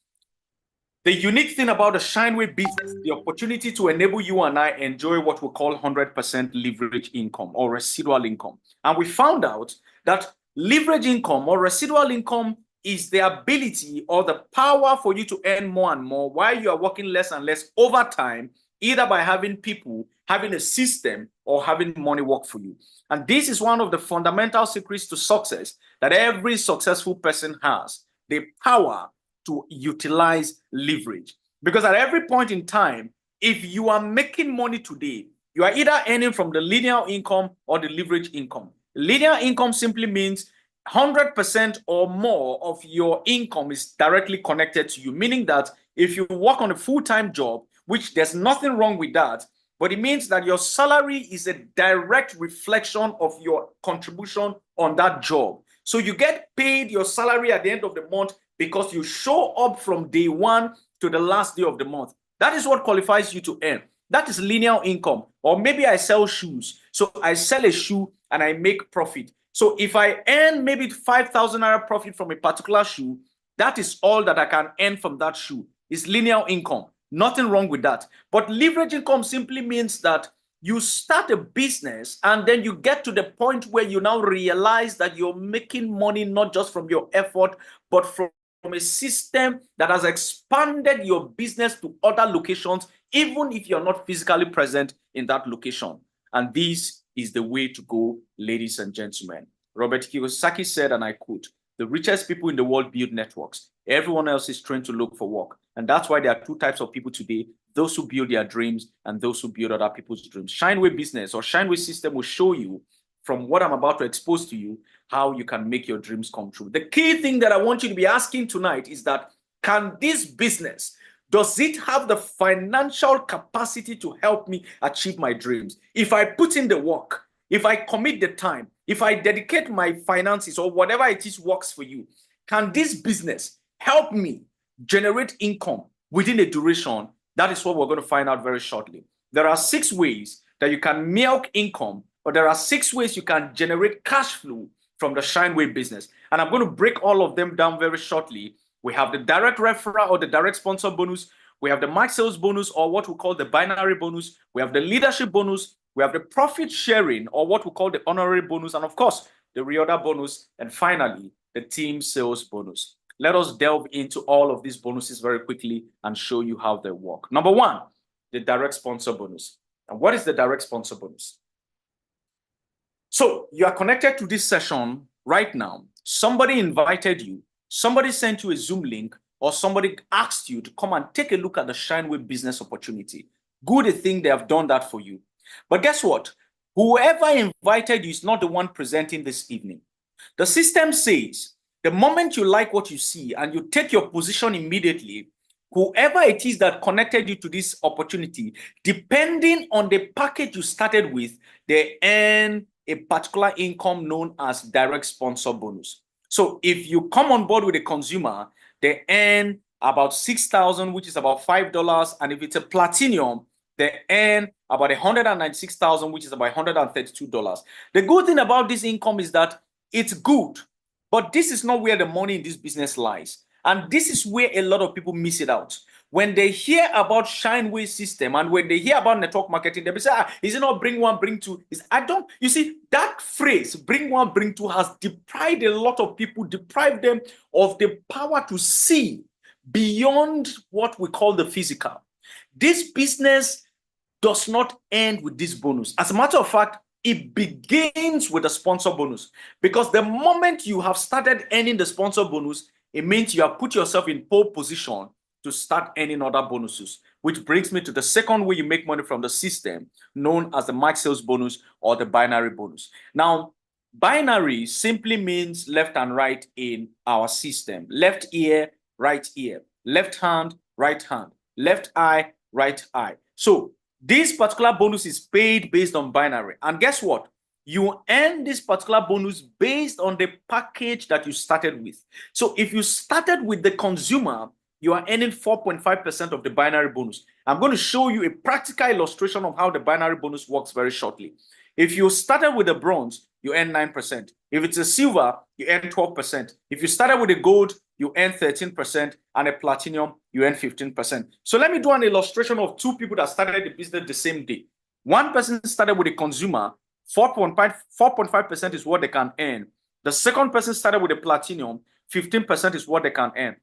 the unique thing about the Shineway business, the opportunity to enable you and I enjoy what we call 100% leverage income or residual income. And we found out that leverage income or residual income is the ability or the power for you to earn more and more while you are working less and less over time, either by having people, having a system, or having money work for you. And this is one of the fundamental secrets to success that every successful person has, the power to utilize leverage. Because at every point in time, if you are making money today, you are either earning from the linear income or the leverage income. Linear income simply means 100% or more of your income is directly connected to you, meaning that if you work on a full-time job, which there's nothing wrong with that, but it means that your salary is a direct reflection of your contribution on that job. So you get paid your salary at the end of the month because you show up from day one to the last day of the month. That is what qualifies you to earn. That is linear income. Or maybe I sell shoes. So I sell a shoe and I make profit. So if I earn maybe 5,000 naira profit from a particular shoe, that is all that I can earn from that shoe. It's linear income. Nothing wrong with that. But leverage income simply means that you start a business and then you get to the point where you now realize that you're making money not just from your effort, but from a system that has expanded your business to other locations, even if you're not physically present in that location. And this is the way to go, ladies and gentlemen. Robert Kiyosaki said, and I quote, "The richest people in the world build networks. Everyone else is trained to look for work." And that's why there are 2 types of people today: those who build their dreams and those who build other people's dreams. Shineway business or Shineway system will show you, from what I'm about to expose to you, how you can make your dreams come true. The key thing that I want you to be asking tonight is that, can this business, does it have the financial capacity to help me achieve my dreams? If I put in the work, if I commit the time, if I dedicate my finances or whatever it is works for you, can this business help me generate income within a duration? That is what we're going to find out very shortly. There are 6 ways that you can milk income, or there are 6 ways you can generate cash flow from the Shineway business. And I'm going to break all of them down very shortly. We have the direct referral or the direct sponsor bonus. We have the max sales bonus, or what we call the binary bonus. We have the leadership bonus. We have the profit sharing, or what we call the honorary bonus. And of course, the reorder bonus. And finally, the team sales bonus. Let us delve into all of these bonuses very quickly and show you how they work. Number 1, the direct sponsor bonus. And what is the direct sponsor bonus? So you are connected to this session right now. Somebody invited you. Somebody sent you a Zoom link, or somebody asked you to come and take a look at the Shineway business opportunity. Good thing they have done that for you. But guess what? Whoever invited you is not the one presenting this evening. The system says The moment you like what you see and you take your position immediately, whoever it is that connected you to this opportunity, depending on the package you started with, they earn a particular income known as direct sponsor bonus. So if you come on board with a consumer, they earn about 6,000, which is about $5. And if it's a platinum, they earn about 196,000, which is about $132. The good thing about this income is that it's good, but this is not where the money in this business lies. And this is where a lot of people miss it out. When they hear about Shineway system and when they hear about network marketing, they say, is it not bring one, bring two? You see, that phrase, bring one, bring two, has deprived a lot of people, deprived them of the power to see beyond what we call the physical. This business does not end with this bonus. As a matter of fact, it begins with a sponsor bonus, because the moment you have started earning the sponsor bonus, it means you have put yourself in pole position to start earning other bonuses, which brings me to the second way you make money from the system, known as the max sales bonus or the binary bonus. Now, binary simply means left and right in our system. Left ear, right ear. Left hand, right hand. Left eye, right eye. So this particular bonus is paid based on binary. And guess what? You earn this particular bonus based on the package that you started with. So if you started with the consumer, you are earning 4.5% of the binary bonus. I'm going to show you a practical illustration of how the binary bonus works very shortly. If you started with a bronze, you earn 9%. If it's a silver, you earn 12%. If you started with a gold, you earn 13%, and a platinum, you earn 15%. So let me do an illustration of two people that started the business the same day. One person started with a consumer, 4.5% is what they can earn. The second person started with a platinum, 15% is what they can earn.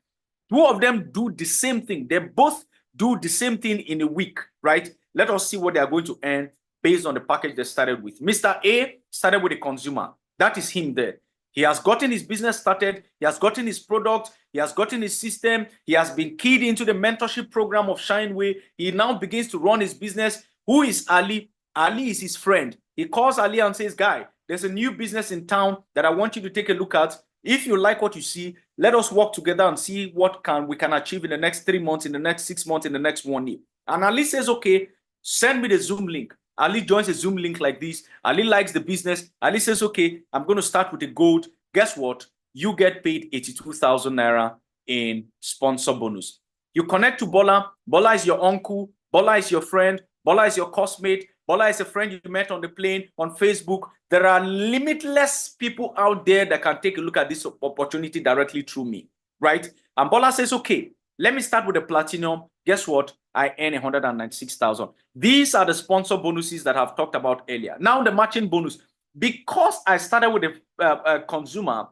Two of them do the same thing. They both do the same thing in a week, right? Let us see what they are going to earn based on the package they started with. Mr. A started with a consumer. That is him there. He has gotten his business started. He has gotten his product. He has gotten his system. He has been keyed into the mentorship program of Shineway. He now begins to run his business. Who is Ali? Ali is his friend. He calls Ali and says, guy, there's a new business in town that I want you to take a look at. If you like what you see, let us work together and see what we can achieve in the next 3 months, in the next 6 months, in the next 1 year. And Ali says, okay, send me the Zoom link. Ali joins a Zoom link like this. Ali likes the business. Ali says, okay, I'm going to start with the gold. Guess what? You get paid 82,000 Naira in sponsor bonus. You connect to Bola. Bola is your uncle. Bola is your friend. Bola is your cosmate. Bola is a friend you met on the plane, on Facebook. There are limitless people out there that can take a look at this opportunity directly through me, right? And Bola says, okay, let me start with the platinum. Guess what? I earn 196,000. These are the sponsor bonuses that I've talked about earlier. Now the matching bonus. Because I started with a consumer,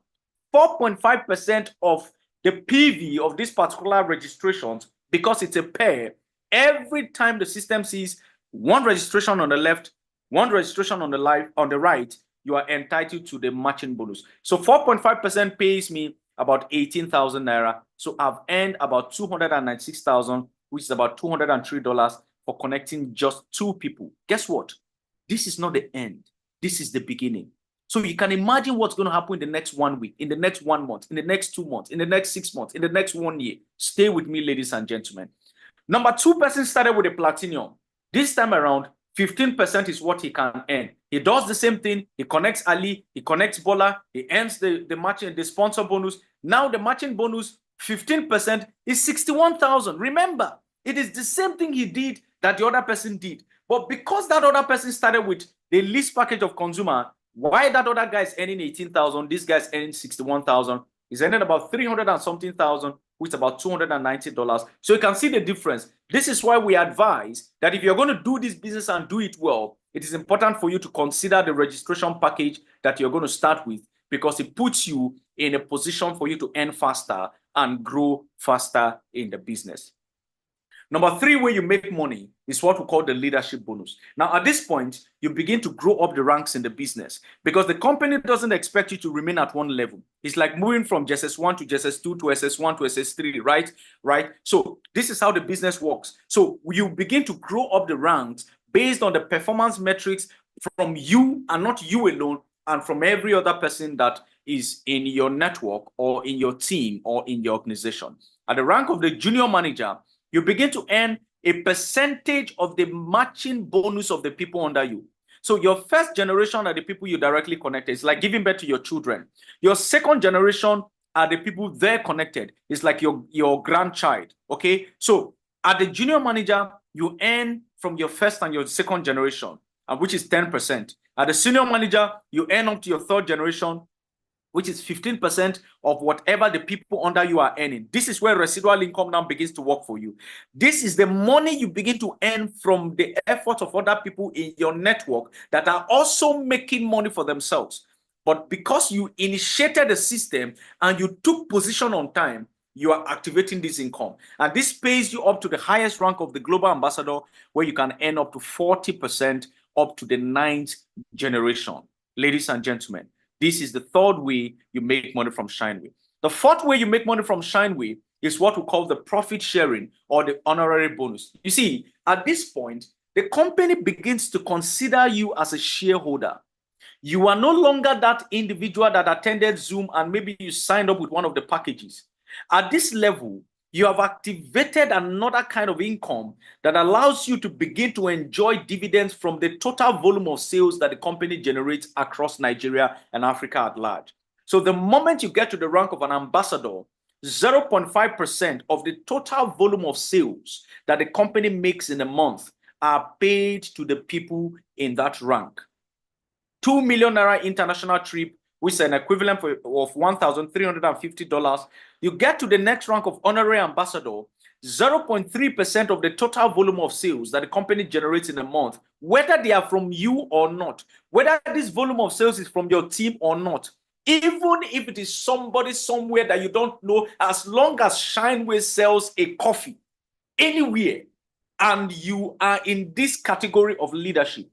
4.5% of the PV of this particular registrations, because it's a pair, every time the system sees one registration on the left, one registration on the right, you are entitled to the matching bonus. So 4.5% pays me about 18,000 Naira. So I've earned about 296,000, which is about $203 for connecting just two people. Guess what? This is not the end. This is the beginning. So you can imagine what's going to happen in the next 1 week, in the next 1 month, in the next 2 months, in the next 6 months, in the next 1 year. Stay with me, ladies and gentlemen. Number 2 person started with a platinum. This time around, 15% is what he can earn. He does the same thing. He connects Ali, he connects Bola, he earns the matching, the sponsor bonus. Now the matching bonus, 15% is 61,000. Remember, it is the same thing he did that the other person did. But because that other person started with the least package of consumer, why that other guy is earning 18,000, this guy is earning 61,000, he's earning about 300 and something thousand, which is about $290. So you can see the difference. This is why we advise that if you're going to do this business and do it well, it is important for you to consider the registration package that you're going to start with, because it puts you in a position for you to earn faster and grow faster in the business. Number 3 way you make money is what we call the leadership bonus. Now, at this point, you begin to grow up the ranks in the business, because the company doesn't expect you to remain at one level. It's like moving from JSS1 to JSS2 to SS1 to SS3, right? So this is how the business works. So you begin to grow up the ranks based on the performance metrics from you, and not you alone, and from every other person that is in your network or in your team or in your organization. At the rank of the junior manager, you begin to earn a percentage of the matching bonus of the people under you. So your first generation are the people you directly connected. It's like giving birth to your children. Your second generation are the people they're connected. It's like your grandchild. Okay. So at the junior manager, you earn from your first and your second generation, which is 10%. At the senior manager, you earn up to your third generation, which is 15% of whatever the people under you are earning. This is where residual income now begins to work for you. This is the money you begin to earn from the effort of other people in your network that are also making money for themselves. But because you initiated the system and you took position on time, you are activating this income. And this pays you up to the highest rank of the global ambassador, where you can earn up to 40% up to the 9th generation. Ladies and gentlemen, this is the third way you make money from Shineway. The fourth way you make money from Shineway is what we call the profit sharing or the honorary bonus. You see, at this point, the company begins to consider you as a shareholder. You are no longer that individual that attended Zoom and maybe you signed up with one of the packages. At this level, you have activated another kind of income that allows you to begin to enjoy dividends from the total volume of sales that the company generates across Nigeria and Africa at large. So the moment you get to the rank of an ambassador, 0.5% of the total volume of sales that the company makes in a month are paid to the people in that rank. 2 million naira international trip, which is an equivalent of $1,350. You get to the next rank of honorary ambassador, 0.3% of the total volume of sales that the company generates in a month, whether they are from you or not, whether this volume of sales is from your team or not, even if it is somebody somewhere that you don't know, as long as Shineway sells a coffee anywhere and you are in this category of leadership,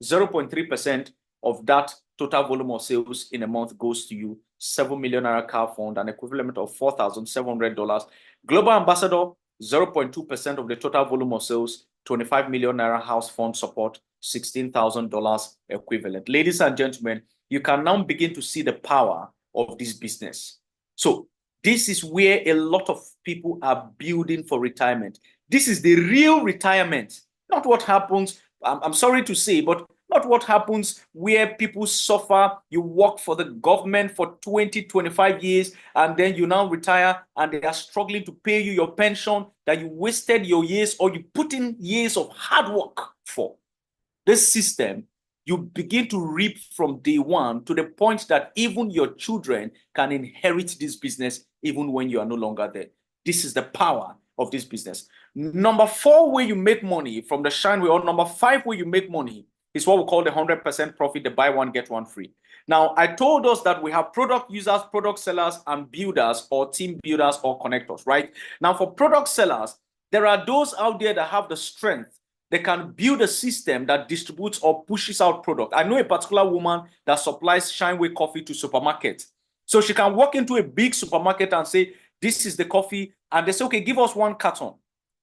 0.3% of that total volume of sales in a month goes to you. 7 million naira car fund, an equivalent of $4,700. Global ambassador, 0.2% of the total volume of sales, 25 million naira house fund support, $16,000 equivalent. Ladies and gentlemen, you can now begin to see the power of this business. So this is where a lot of people are building for retirement. This is the real retirement, not what happens, I'm sorry to say, but not what happens where people suffer. You work for the government for 20, 25 years, and then you now retire and they are struggling to pay you your pension that you wasted your years or you put in years of hard work for. This system, you begin to reap from day one to the point that even your children can inherit this business even when you are no longer there. This is the power of this business. Number 4 way you make money from the Shineway, or number 5 way you make money, is what we call the 100% profit, the buy one, get one free. Now, I told us that we have product users, product sellers, and builders or team builders or connectors, right? Now, for product sellers, there are those out there that have the strength. They can build a system that distributes or pushes out product. I know a particular woman that supplies Shineway coffee to supermarkets. So she can walk into a big supermarket and say, this is the coffee. And they say, okay, give us 1 carton.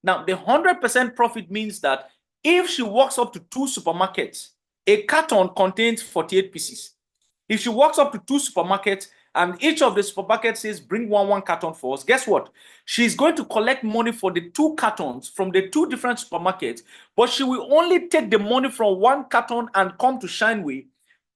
Now, the 100% profit means that if she walks up to 2 supermarkets, a carton contains 48 pieces. If she walks up to 2 supermarkets and each of the supermarkets says, bring one carton for us, guess what? She's going to collect money for the 2 cartons from the 2 different supermarkets, but she will only take the money from 1 carton and come to Shineway,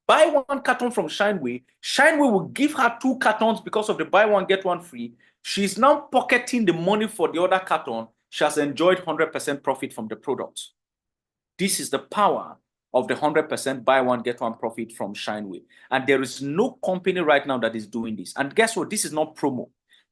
buy 1 carton from Shineway. Shineway will give her 2 cartons because of the buy one, get one free. She's now pocketing the money for the other carton. She has enjoyed 100% profit from the product. This is the power of the 100% buy one, get one profit from Shineway. And there is no company right now that is doing this. And guess what? This is not promo.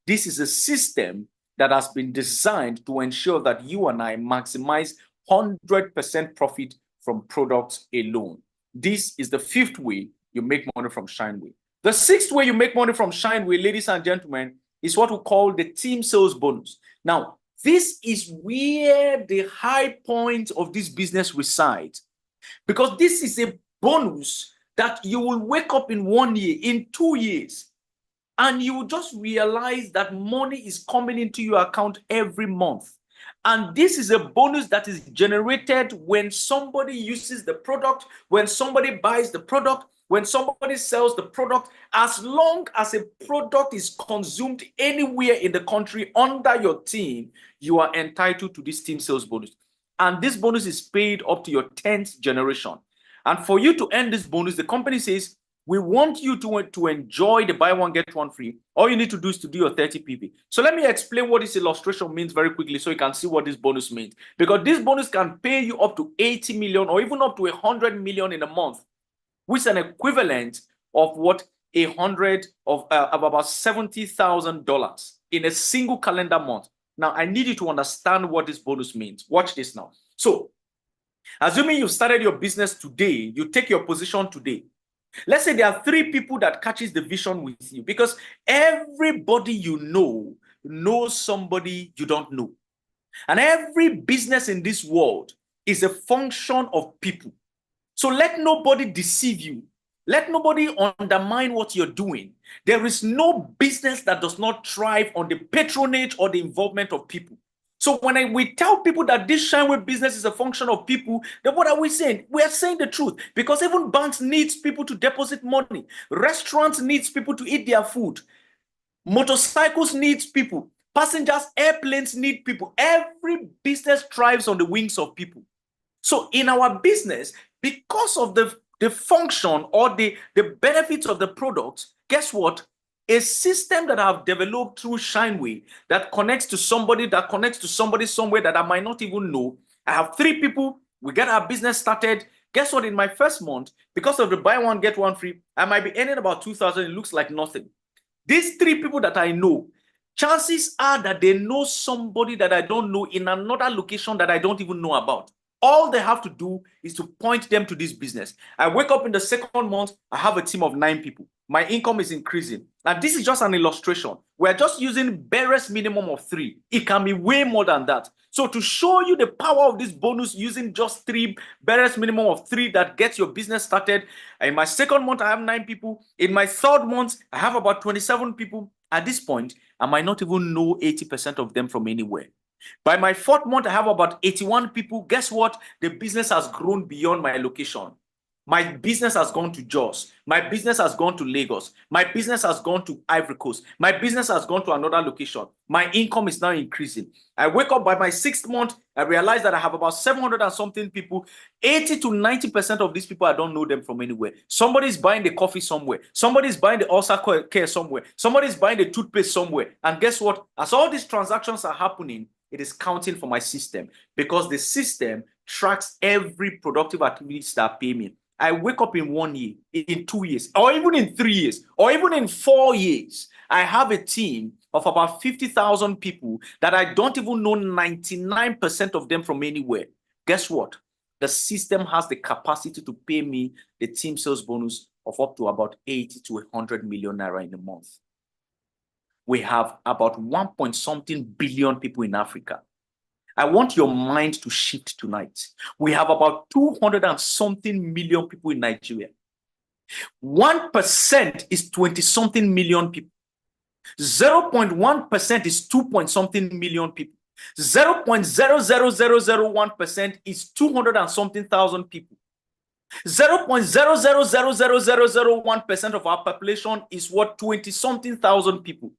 This is a system that has been designed to ensure that you and I maximize 100% profit from products alone. This is the 5th way you make money from Shineway. The 6th way you make money from Shineway, ladies and gentlemen, is what we call the team sales bonus. Now, this is where the high point of this business resides, because this is a bonus that you will wake up in 1 year, in 2 years, and you will just realize that money is coming into your account every month. And this is a bonus that is generated when somebody uses the product, when somebody buys the product, when somebody sells the product, as long as a product is consumed anywhere in the country under your team, you are entitled to this team sales bonus. And this bonus is paid up to your 10th generation. And for you to earn this bonus, the company says, we want you to enjoy the buy one, get one free. All you need to do is to do your 30 PV. So let me explain what this illustration means very quickly so you can see what this bonus means. Because this bonus can pay you up to 80 million or even up to 100 million in a month, which is an equivalent of what of about $70,000 in a single calendar month. Now, I need you to understand what this bonus means. Watch this now. So, assuming you started your business today, you take your position today. Let's say there are 3 people that catches the vision with you, because everybody you know knows somebody you don't know. And every business in this world is a function of people. So let nobody deceive you. Let nobody undermine what you're doing. There is no business that does not thrive on the patronage or the involvement of people. So when we tell people that this Shineway business is a function of people, then what are we saying? We are saying the truth, because even banks needs people to deposit money. Restaurants needs people to eat their food. Motorcycles needs people. Passengers, airplanes need people. Every business thrives on the wings of people. So in our business, because of the function or the benefits of the product, guess what? A system that I've developed through Shineway that connects to somebody somewhere that I might not even know. I have 3 people. We get our business started. Guess what? In my first month, because of the buy one, get one free, I might be earning about 2,000. It looks like nothing. These 3 people that I know, chances are that they know somebody that I don't know in another location that I don't even know about. All they have to do is to point them to this business. I wake up in the second month, I have a team of 9 people. My income is increasing. Now, this is just an illustration. We're just using barest minimum of 3. It can be way more than that. So to show you the power of this bonus using just 3, barest minimum of 3 that gets your business started. In my second month, I have 9 people. In my third month, I have about 27 people. At this point, I might not even know 80% of them from anywhere. By my 4th month, I have about 81 people. Guess what? The business has grown beyond my location. My business has gone to Jos. My business has gone to Lagos. My business has gone to Ivory Coast. My business has gone to another location. My income is now increasing. I wake up by my 6th month, I realize that I have about 700 and something people. 80 to 90% of these people, I don't know them from anywhere. Somebody's buying the coffee somewhere. Somebody's buying the ulcer care somewhere. Somebody's buying the toothpaste somewhere. And guess what? As all these transactions are happening, it is counting for my system, because the system tracks every productive activity that pay me. I wake up in 1 year, in 2 years, or even in 3 years, or even in 4 years. I have a team of about 50,000 people that I don't even know 99% of them from anywhere. Guess what? The system has the capacity to pay me the team sales bonus of up to about 80 to 100 million naira in a month. We have about 1 billion people in Africa. I want your mind to shift tonight. We have about 200 and something million people in Nigeria. 1% is 20 something million people. 0.1% is 2 something million people. 0.00001% is 200 and something thousand people. 0.0000001% of our population is what? 20 something thousand people.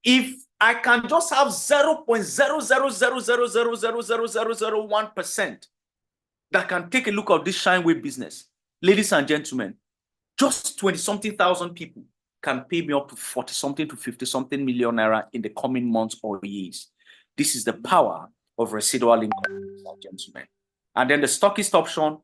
If I can just have 0.000000001% that can take a look at this Shineway business, ladies and gentlemen, just 20 something thousand people can pay me up to 40 something to 50 something million naira in the coming months or years. This is the power of residual income, ladies and gentlemen. And then the stockist option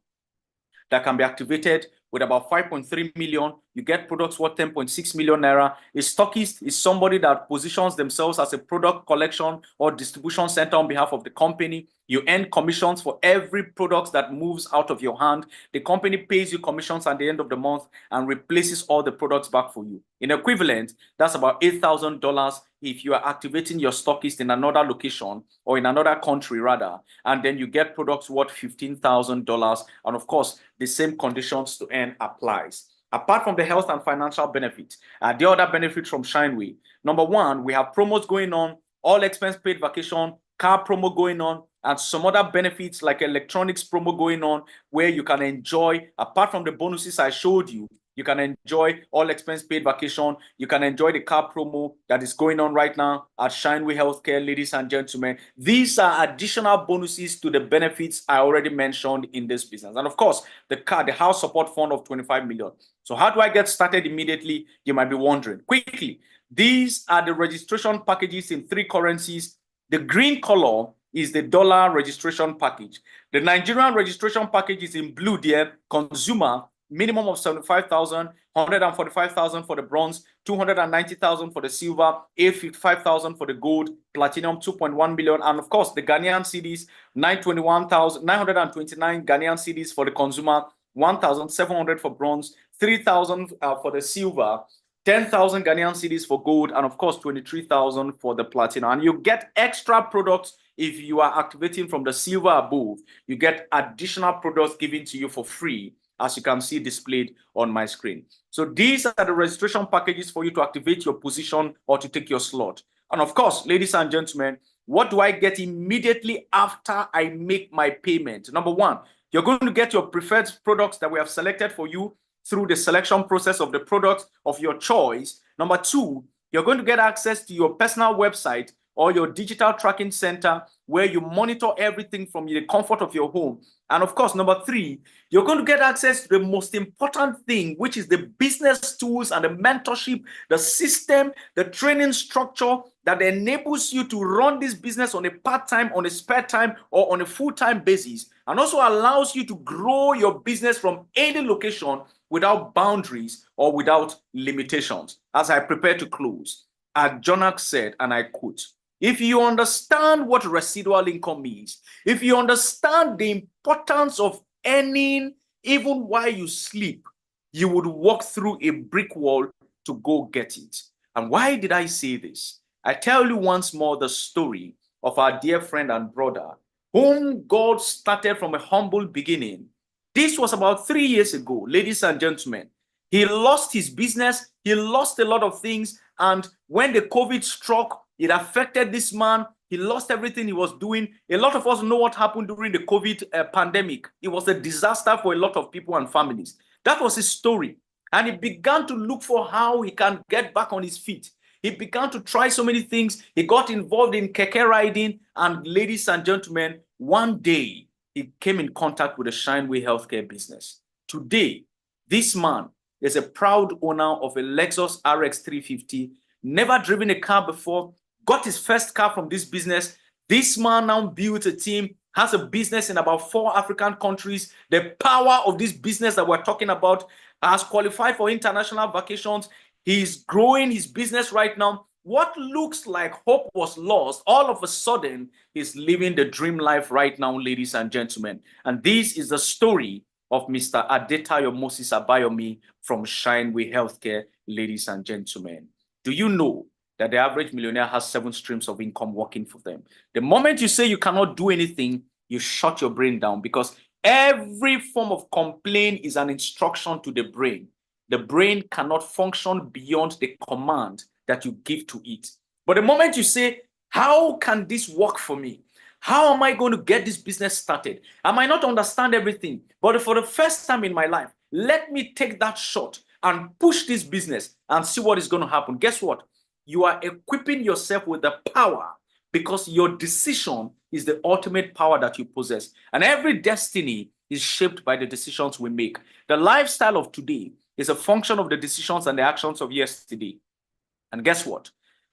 that can be activated with about 5.3 million. You get products worth 10.6 million naira. A stockist is somebody that positions themselves as a product collection or distribution center on behalf of the company. You earn commissions for every product that moves out of your hand. The company pays you commissions at the end of the month and replaces all the products back for you. In equivalent, that's about $8,000 if you are activating your stockist in another location or in another country rather, and then you get products worth $15,000. And of course, the same conditions to earn applies. Apart from the health and financial benefit, the other benefits from Shineway. Number 1, we have promos going on, all expense paid vacation, car promo going on, and some other benefits like electronics promo going on, where you can enjoy, apart from the bonuses I showed you, You can enjoy all expense paid vacation. You can enjoy the car promo that is going on right now at Shineway Healthcare, ladies and gentlemen. These are additional bonuses to the benefits I already mentioned in this business. And of course, the house support fund of 25 million. So how do I get started immediately? You might be wondering. Quickly, these are the registration packages in 3 currencies. The green color is the dollar registration package. The Nigerian registration package is in blue there, consumer, minimum of 75,000, 145,000 for the bronze, 290,000 for the silver, 855,000 for the gold, platinum 2.1 million, and of course the Ghanaian cedis, 929 Ghanaian cedis for the consumer, 1,700 for bronze, 3,000 for the silver, 10,000 Ghanaian cedis for gold, and of course 23,000 for the platinum. And you get extra products if you are activating from the silver above. You get additional products given to you for free, as you can see displayed on my screen. So these are the registration packages for you to activate your position or to take your slot. And of course, ladies and gentlemen, what do I get immediately after I make my payment? Number one, you're going to get your preferred products that we have selected for you through the selection process of the products of your choice. Number two, you're going to get access to your personal website or your digital tracking center where you monitor everything from the comfort of your home. And of course, number three, you're going to get access to the most important thing, which is the business tools and the mentorship, the system, the training structure that enables you to run this business on a part-time, on a spare time, or on a full-time basis, and also allows you to grow your business from any location without boundaries or without limitations. As I prepare to close, as Jonak said, and I quote, if you understand what residual income is, if you understand the importance of earning even while you sleep, you would walk through a brick wall to go get it. And why did I say this? I tell you once more the story of our dear friend and brother, whom God started from a humble beginning. This was about 3 years ago, ladies and gentlemen. He lost his business, he lost a lot of things, and when the COVID struck, it affected this man. He lost everything he was doing. A lot of us know what happened during the COVID pandemic. It was a disaster for a lot of people and families. That was his story. And he began to look for how he can get back on his feet. He began to try so many things. He got involved in keke riding. And ladies and gentlemen, one day he came in contact with the Shineway Healthcare business. Today, this man is a proud owner of a Lexus RX 350, never driven a car before, got his first car from this business. This man now built a team, has a business in about 4 African countries. The power of this business that we're talking about has qualified for international vacations. He's growing his business right now. What looks like hope was lost, all of a sudden, he's living the dream life right now, ladies and gentlemen. And this is the story of Mr. Adetayo Moses Abayomi from Shineway Healthcare, ladies and gentlemen. Do you know that the average millionaire has 7 streams of income working for them? The moment you say you cannot do anything, you shut your brain down, because every form of complaint is an instruction to the brain. The brain cannot function beyond the command that you give to it. But the moment you say, how can this work for me? How am I going to get this business started? I might not understand everything, but for the first time in my life, let me take that shot and push this business and see what is going to happen. Guess what? You are equipping yourself with the power, because your decision is the ultimate power that you possess. And every destiny is shaped by the decisions we make. The lifestyle of today is a function of the decisions and the actions of yesterday. And guess what?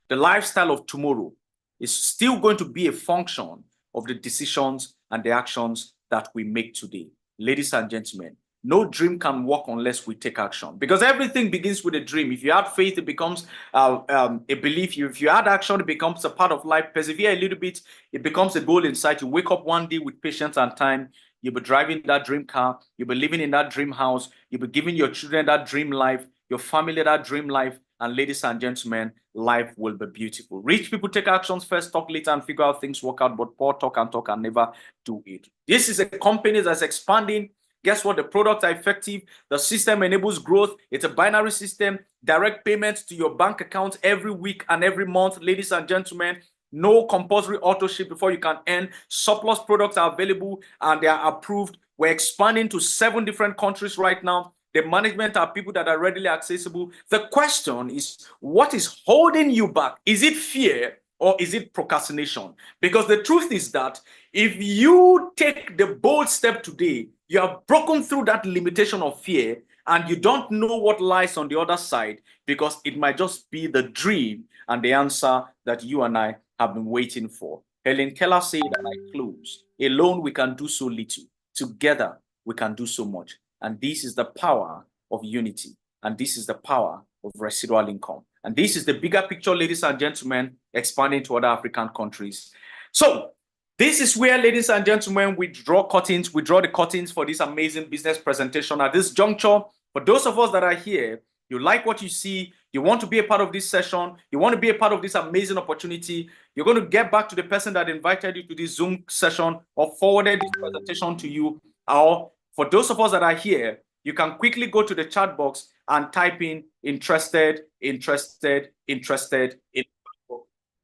The lifestyle of tomorrow is still going to be a function of the decisions and the actions that we make today. Ladies and gentlemen, no dream can work unless we take action, because everything begins with a dream. If you add faith, it becomes a belief. If you add action, it becomes a part of life. Persevere a little bit, it becomes a goal inside. You wake up one day with patience and time. You'll be driving that dream car. You'll be living in that dream house. You'll be giving your children that dream life, your family that dream life. And ladies and gentlemen, life will be beautiful. Rich people take actions first, talk later, and figure out things work out. But poor talk and never do it. This is a company that's expanding. Guess what? The products are effective. The system enables growth. It's a binary system. Direct payments to your bank account every week and every month. Ladies and gentlemen, no compulsory auto ship before you can earn. Surplus products are available and they are approved. We're expanding to 7 different countries right now. The management are people that are readily accessible. The question is, what is holding you back? Is it fear or is it procrastination? Because the truth is that if you take the bold step today, you have broken through that limitation of fear and you don't know what lies on the other side, because it might just be the dream and the answer that you and I have been waiting for. Helen Keller said, and I close, alone we can do so little. Together we can do so much. And this is the power of unity. And this is the power of residual income. And this is the bigger picture, ladies and gentlemen, expanding to other African countries. So this is where, ladies and gentlemen, we draw curtains. We draw the curtains for this amazing business presentation. At this juncture, for those of us that are here, you like what you see, you want to be a part of this session, you want to be a part of this amazing opportunity, you're going to get back to the person that invited you to this Zoom session or forwarded this presentation to you. Or for those of us that are here, you can quickly go to the chat box and type in interested,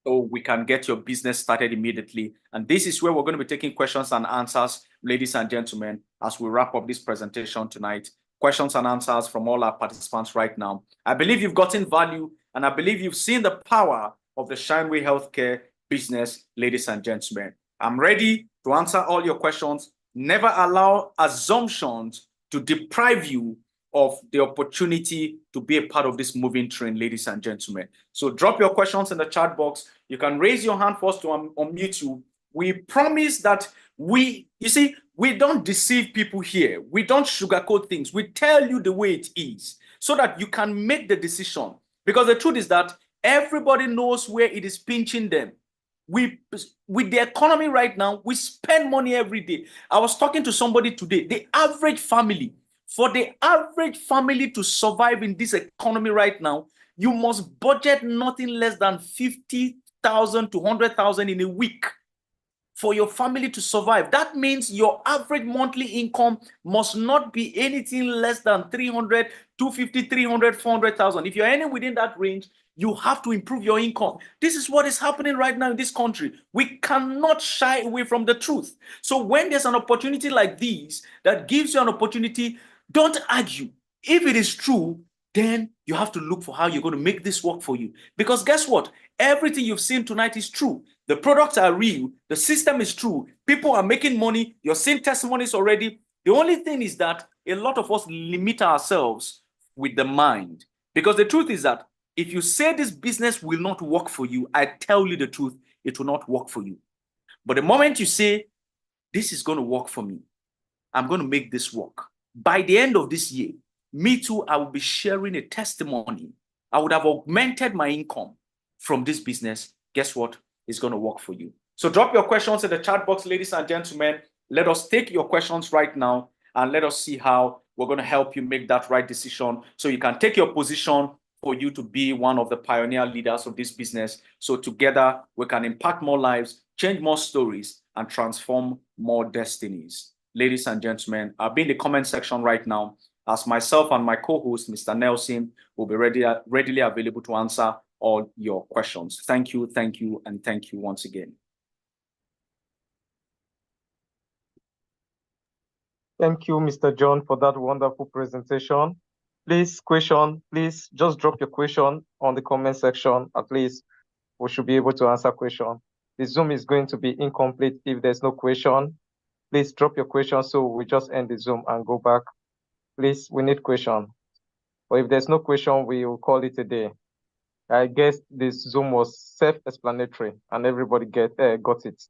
so we can get your business started immediately. And this is where we're going to be taking questions and answers, ladies and gentlemen, as we wrap up this presentation tonight. Questions and answers from all our participants right now. I believe you've gotten value, and I believe you've seen the power of the Shineway Healthcare business, ladies and gentlemen. I'm ready to answer all your questions. Never allow assumptions to deprive you of the opportunity to be a part of this moving train, ladies and gentlemen. So drop your questions in the chat box. You can raise your hand for us to unmute you. We promise that we don't deceive people here. We don't sugarcoat things. We tell you the way it is so that you can make the decision. Because the truth is that everybody knows where it is pinching them. With the economy right now, we spend money every day. I was talking to somebody today. For the average family to survive in this economy right now, you must budget nothing less than 50,000 to 100,000 in a week for your family to survive. That means your average monthly income must not be anything less than 300, 250, 300, 400,000. If you're earning within that range, you have to improve your income. This is what is happening right now in this country. We cannot shy away from the truth. So when there's an opportunity like this that gives you an opportunity, don't argue. If it is true, then you have to look for how you're going to make this work for you. Because guess what? Everything you've seen tonight is true. The products are real. The system is true. People are making money. You're seeing testimonies already. The only thing is that a lot of us limit ourselves with the mind. Because the truth is that if you say this business will not work for you, I tell you the truth, it will not work for you. But the moment you say, this is going to work for me, I'm going to make this work. By the end of this year, me too, I will be sharing a testimony. I would have augmented my income from this business. Guess what? It's going to work for you. So drop your questions in the chat box, ladies and gentlemen. Let us take your questions right now and let us see how we're going to help you make that right decision so you can take your position for you to be one of the pioneer leaders of this business. So together we can impact more lives, change more stories, and transform more destinies. Ladies and gentlemen, I'll be in the comment section right now as myself and my co-host, Mr. Nelson, will be readily available to answer all your questions. Thank you, and thank you once again. Thank you, Mr. John, for that wonderful presentation. Please just drop your question on the comment section. At least we should be able to answer question. The Zoom is going to be incomplete if there's no question. Please drop your question so we just end the Zoom and go back. Please, we need question. Or if there's no question, we will call it a day. I guess this Zoom was self-explanatory and everybody got it.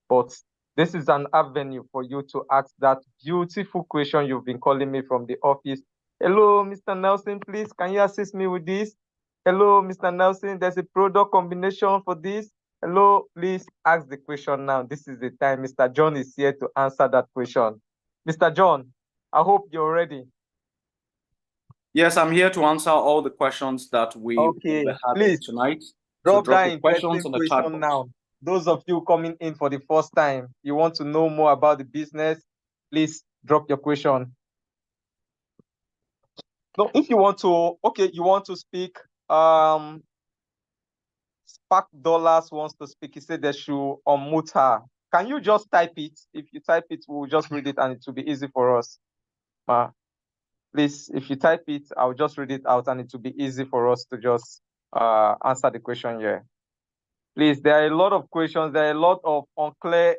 But this is an avenue for you to ask that beautiful question you've been calling me from the office. Hello, Mr. Nelson, please, can you assist me with this? Hello, Mr. Nelson, there's a product combination for this. Hello, please ask the question now. This is the time. Mr. John is here to answer that question. Mr. John, I hope you're ready. Yes, I'm here to answer all the questions that we will be having tonight. Drop that interesting question now. Those of you coming in for the first time, you want to know more about the business, please drop your question. No, if you want to, you want to speak. Spark Dollars wants to speak. He said they should unmute her. Can you just type it? If you type it, we'll just read it and it will be easy for us. Please, if you type it, I'll just read it out and it will be easy for us to just answer the question here. Please, there are a lot of questions. There are a lot of unclear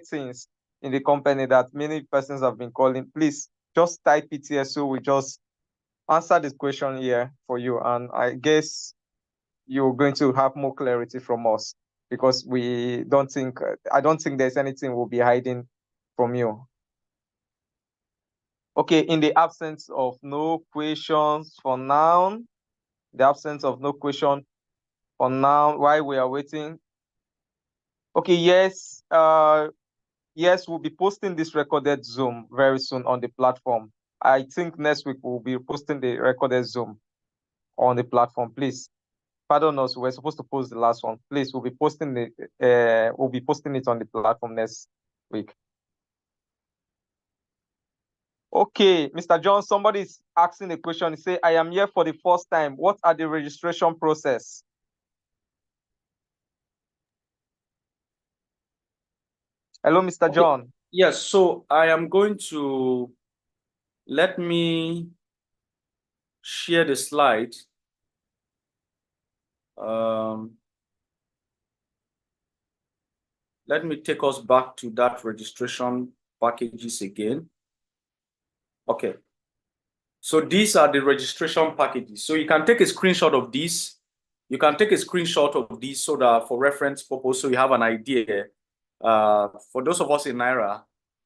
things in the company that many persons have been calling. Please, just type it here so we just answer this question here for you. And I guess you're going to have more clarity from us because I don't think there's anything we'll be hiding from you. Okay, in the absence of no questions for now, while we are waiting. Okay, yes, yes, we'll be posting this recorded Zoom very soon on the platform. I think next week we'll be posting the recorded Zoom on the platform. Please, pardon us. We're supposed to post the last one. Please, we'll be posting it on the platform next week. Okay, Mr. John, somebody is asking a question. He say, I am here for the first time. What are the registration process? Hello, Mr. Okay. John. Yes, so I am going to let me share the slide. Let me take us back to that registration packages again. Okay. So these are the registration packages. So you can take a screenshot of this. You can take a screenshot of this so that for reference purpose, so you have an idea. For those of us in Naira,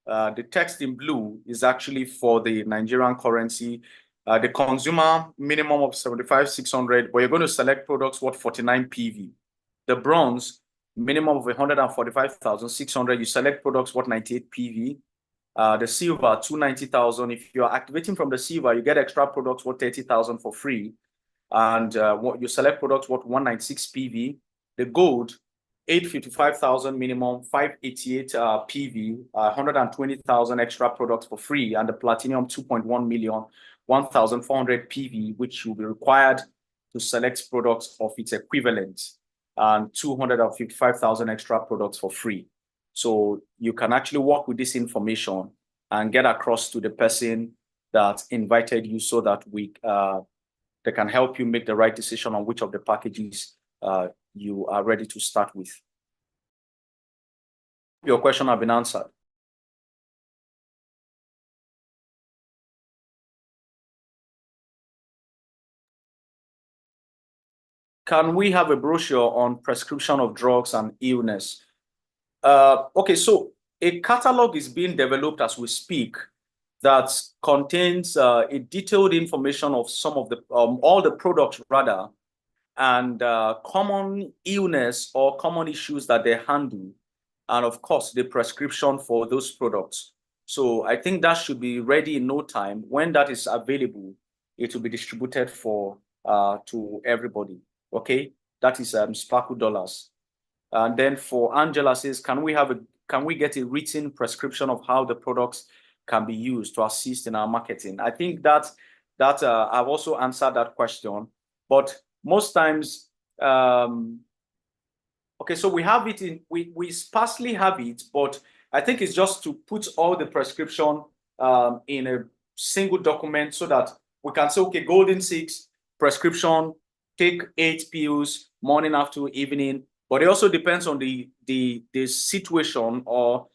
the text in blue is actually for the Nigerian currency. The consumer minimum of 75,600, but you're going to select products worth 49 PV. The bronze minimum of 145,600. You select products worth 98 PV. The silver 290,000. If you're activating from the silver, you get extra products worth 30,000 for free. And what you select products worth 196 PV. The gold 855,000 minimum, 588 PV, 120,000 extra products for free, and the platinum 2.1 million, 1,400 PV, which will be required to select products of its equivalent, and 255,000 extra products for free. So you can actually work with this information and get across to the person that invited you so that they can help you make the right decision on which of the packages you are ready to start with. Your question has been answered. Can we have a brochure on prescription of drugs and illness? Okay, so a catalog is being developed as we speak that contains a detailed information of some of the all the products rather, and common illness or common issues that they handle, and of course the prescription for those products. So I think that should be ready in no time. When that is available, it will be distributed for to everybody. Okay, that is Sparkle Dollars. And then for Angela says, can we get a written prescription of how the products can be used to assist in our marketing? I think that I've also answered that question, but most times, okay, so we have it we sparsely have it, but I think it's just to put all the prescription in a single document so that we can say, okay, Golden 6 prescription, take 8 pills morning, after, evening. But it also depends on the situation or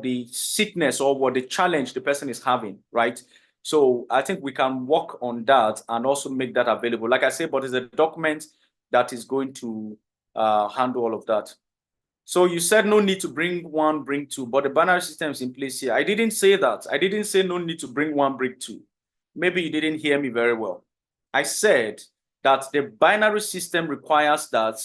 the sickness or what the challenge the person is having, right? So I think we can work on that and also make that available. Like I said, but it's a document that is going to handle all of that. So you said no need to bring one, bring two, but the binary system is in place here. I didn't say that. I didn't say no need to bring one, bring two. Maybe you didn't hear me very well. I said that the binary system requires that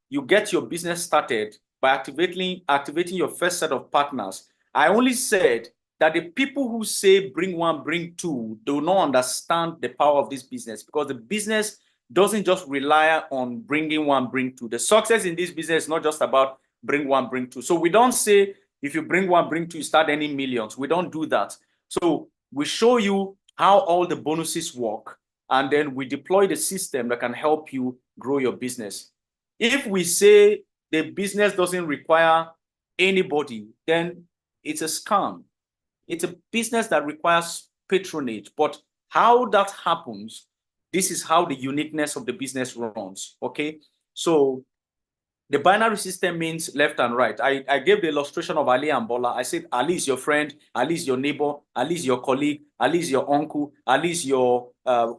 you get your business started by activating your first set of partners. I only said that the people who say bring one, bring two do not understand the power of this business, because the business doesn't just rely on bringing one, bring two. The success in this business is not just about bring one, bring two. So we don't say if you bring one, bring two, you start earning millions. We don't do that. So we show you how all the bonuses work, and then we deploy the system that can help you grow your business. If we say the business doesn't require anybody, then it's a scam. It's a business that requires patronage. But how that happens, this is how the uniqueness of the business runs. Okay, so the binary system means left and right. I gave the illustration of Ali and Bola. I said Ali is your friend, Ali is your neighbor, Ali is your colleague, Ali is your uncle, Ali is your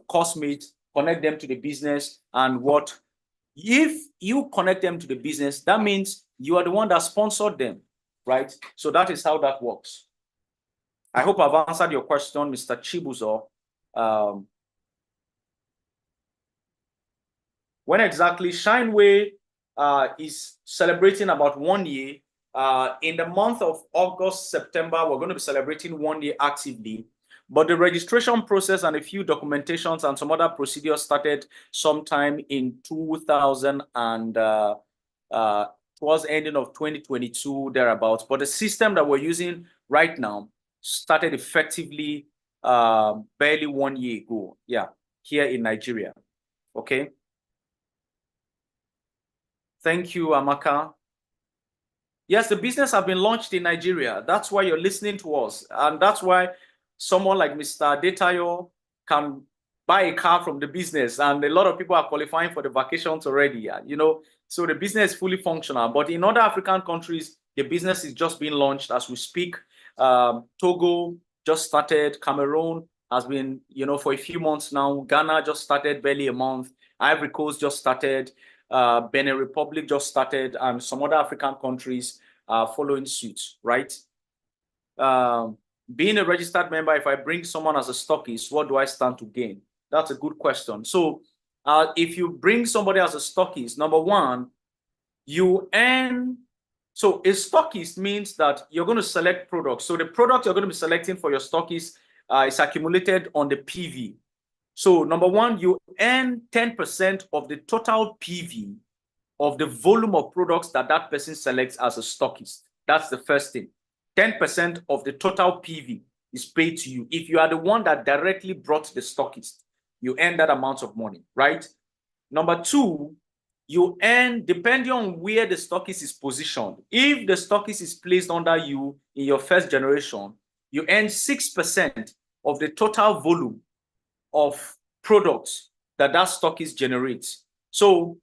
coursemate. Connect them to the business, and what if you connect them to the business, that means you are the one that sponsored them, right? So that is how that works. I hope I've answered your question, Mr. Chibuzo. When exactly Shineway is celebrating about 1 year. In the month of August, September, we're going to be celebrating 1 year actively. But the registration process and a few documentations and some other procedures started sometime in 2000 and towards ending of 2022, thereabouts. But the system that we're using right now started effectively barely 1 year ago. Yeah, here in Nigeria. Okay. Thank you, Amaka. Yes, the business has been launched in Nigeria. That's why you're listening to us. And that's why someone like Mr. Detayo can buy a car from the business. And a lot of people are qualifying for the vacations already. You know, so the business is fully functional. But in other African countries, the business is just being launched as we speak. Togo just started. Cameroon has been, you know, for a few months now. Ghana just started barely a month. Ivory Coast just started. Benin Republic just started, and some other African countries are following suit, right? Being a registered member, if I bring someone as a stockist, what do I stand to gain? That's a good question. So if you bring somebody as a stockist, number one, you earn. So a stockist means that you're going to select products. So the product you're going to be selecting for your stockist is accumulated on the PV. So number one, you earn 10% of the total PV of the volume of products that that person selects as a stockist. That's the first thing. 10% of the total PV is paid to you. If you are the one that directly brought the stockist, you earn that amount of money, right? Number two, you earn, depending on where the stockist is positioned. If the stockist is placed under you in your first generation, you earn 6% of the total volume of products that that stockist generates. So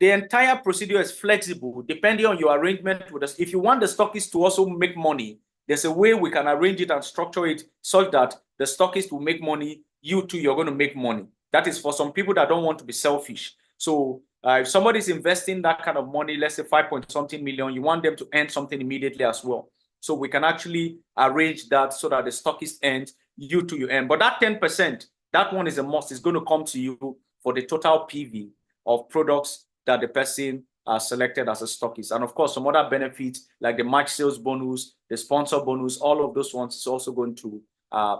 the entire procedure is flexible depending on your arrangement with us. If you want the stockist to also make money, there's a way we can arrange it and structure it so that the stockist will make money, you too, you're going to make money. That is for some people that don't want to be selfish. So if somebody's investing that kind of money, let's say 5-point-something million, you want them to earn something immediately as well. So we can actually arrange that so that the stockist earns, you too, you earn. But that 10%, that one is a must. It's going to come to you for the total PV of products that the person selected as a stockist. And of course, some other benefits like the match sales bonus, the sponsor bonus, all of those ones is also going to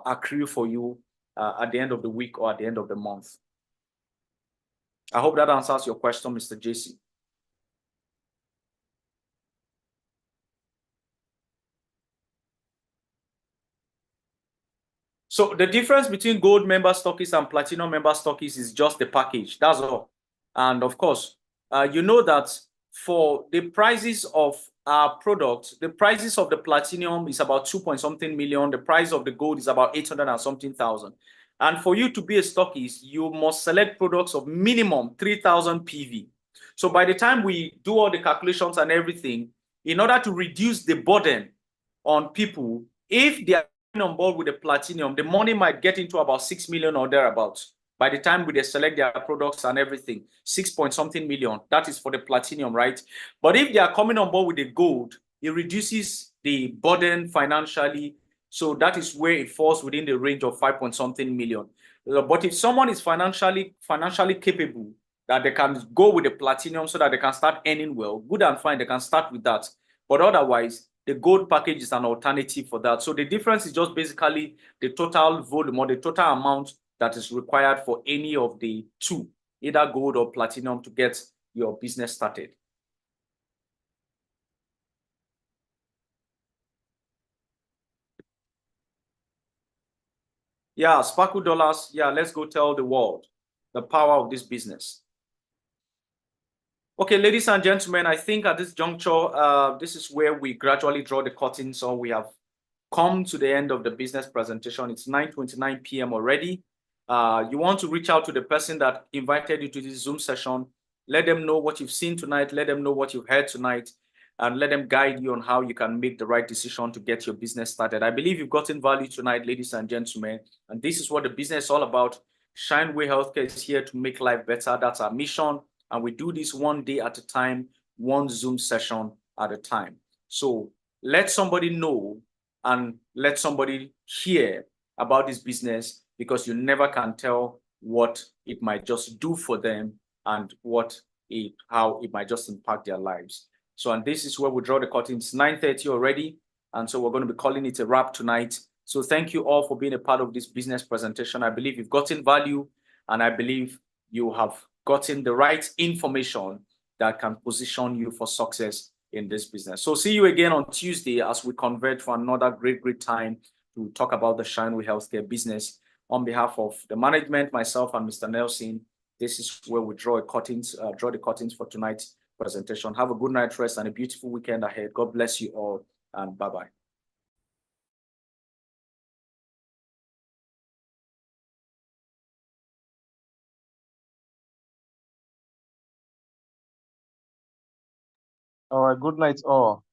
accrue for you at the end of the week or at the end of the month. I hope that answers your question, Mr. JC. So the difference between gold member stockists and platinum member stockists is just the package. That's all. And of course, you know that for the prices of our products, the prices of the platinum is about 2-point-something million. The price of the gold is about 800 and something thousand. And for you to be a stockist, you must select products of minimum 3,000 PV. So by the time we do all the calculations and everything, in order to reduce the burden on people, if they are on board with the platinum, the money might get into about 6 million or thereabouts. By the time they select their products and everything, 6-point-something million, that is for the platinum, right? But if they are coming on board with the gold, it reduces the burden financially. So that is where it falls within the range of 5-point-something million. But if someone is financially capable, that they can go with the platinum so that they can start earning well, good and fine, they can start with that. But otherwise, the gold package is an alternative for that. So the difference is just basically the total volume or the total amount that is required for any of the two, either gold or platinum, to get your business started. Yeah, Sparkle Dollars. Yeah, let's go tell the world the power of this business. Okay, ladies and gentlemen, I think at this juncture, this is where we gradually draw the curtains, or we have come to the end of the business presentation. It's 9:29 p.m. already. You want to reach out to the person that invited you to this Zoom session. Let them know what you've seen tonight. Let them know what you've heard tonight, and let them guide you on how you can make the right decision to get your business started. I believe you've gotten value tonight, ladies and gentlemen, and this is what the business is all about. Shineway Healthcare is here to make life better. That's our mission, and we do this one day at a time, one Zoom session at a time. So let somebody know and let somebody hear about this business, because you never can tell what it might just do for them and how it might just impact their lives. So, and this is where we draw the curtain. It's 9:30 already, and so we're going to be calling it a wrap tonight. So thank you all for being a part of this business presentation. I believe you've gotten value, and I believe you have gotten the right information that can position you for success in this business. So see you again on Tuesday as we convert for another great time to talk about the Shineway Healthcare business. On behalf of the management, myself and Mr. Nelson, this is where we draw the curtains for tonight's presentation. Have a good night rest and a beautiful weekend ahead. God bless you all, and bye-bye. All right, good night all.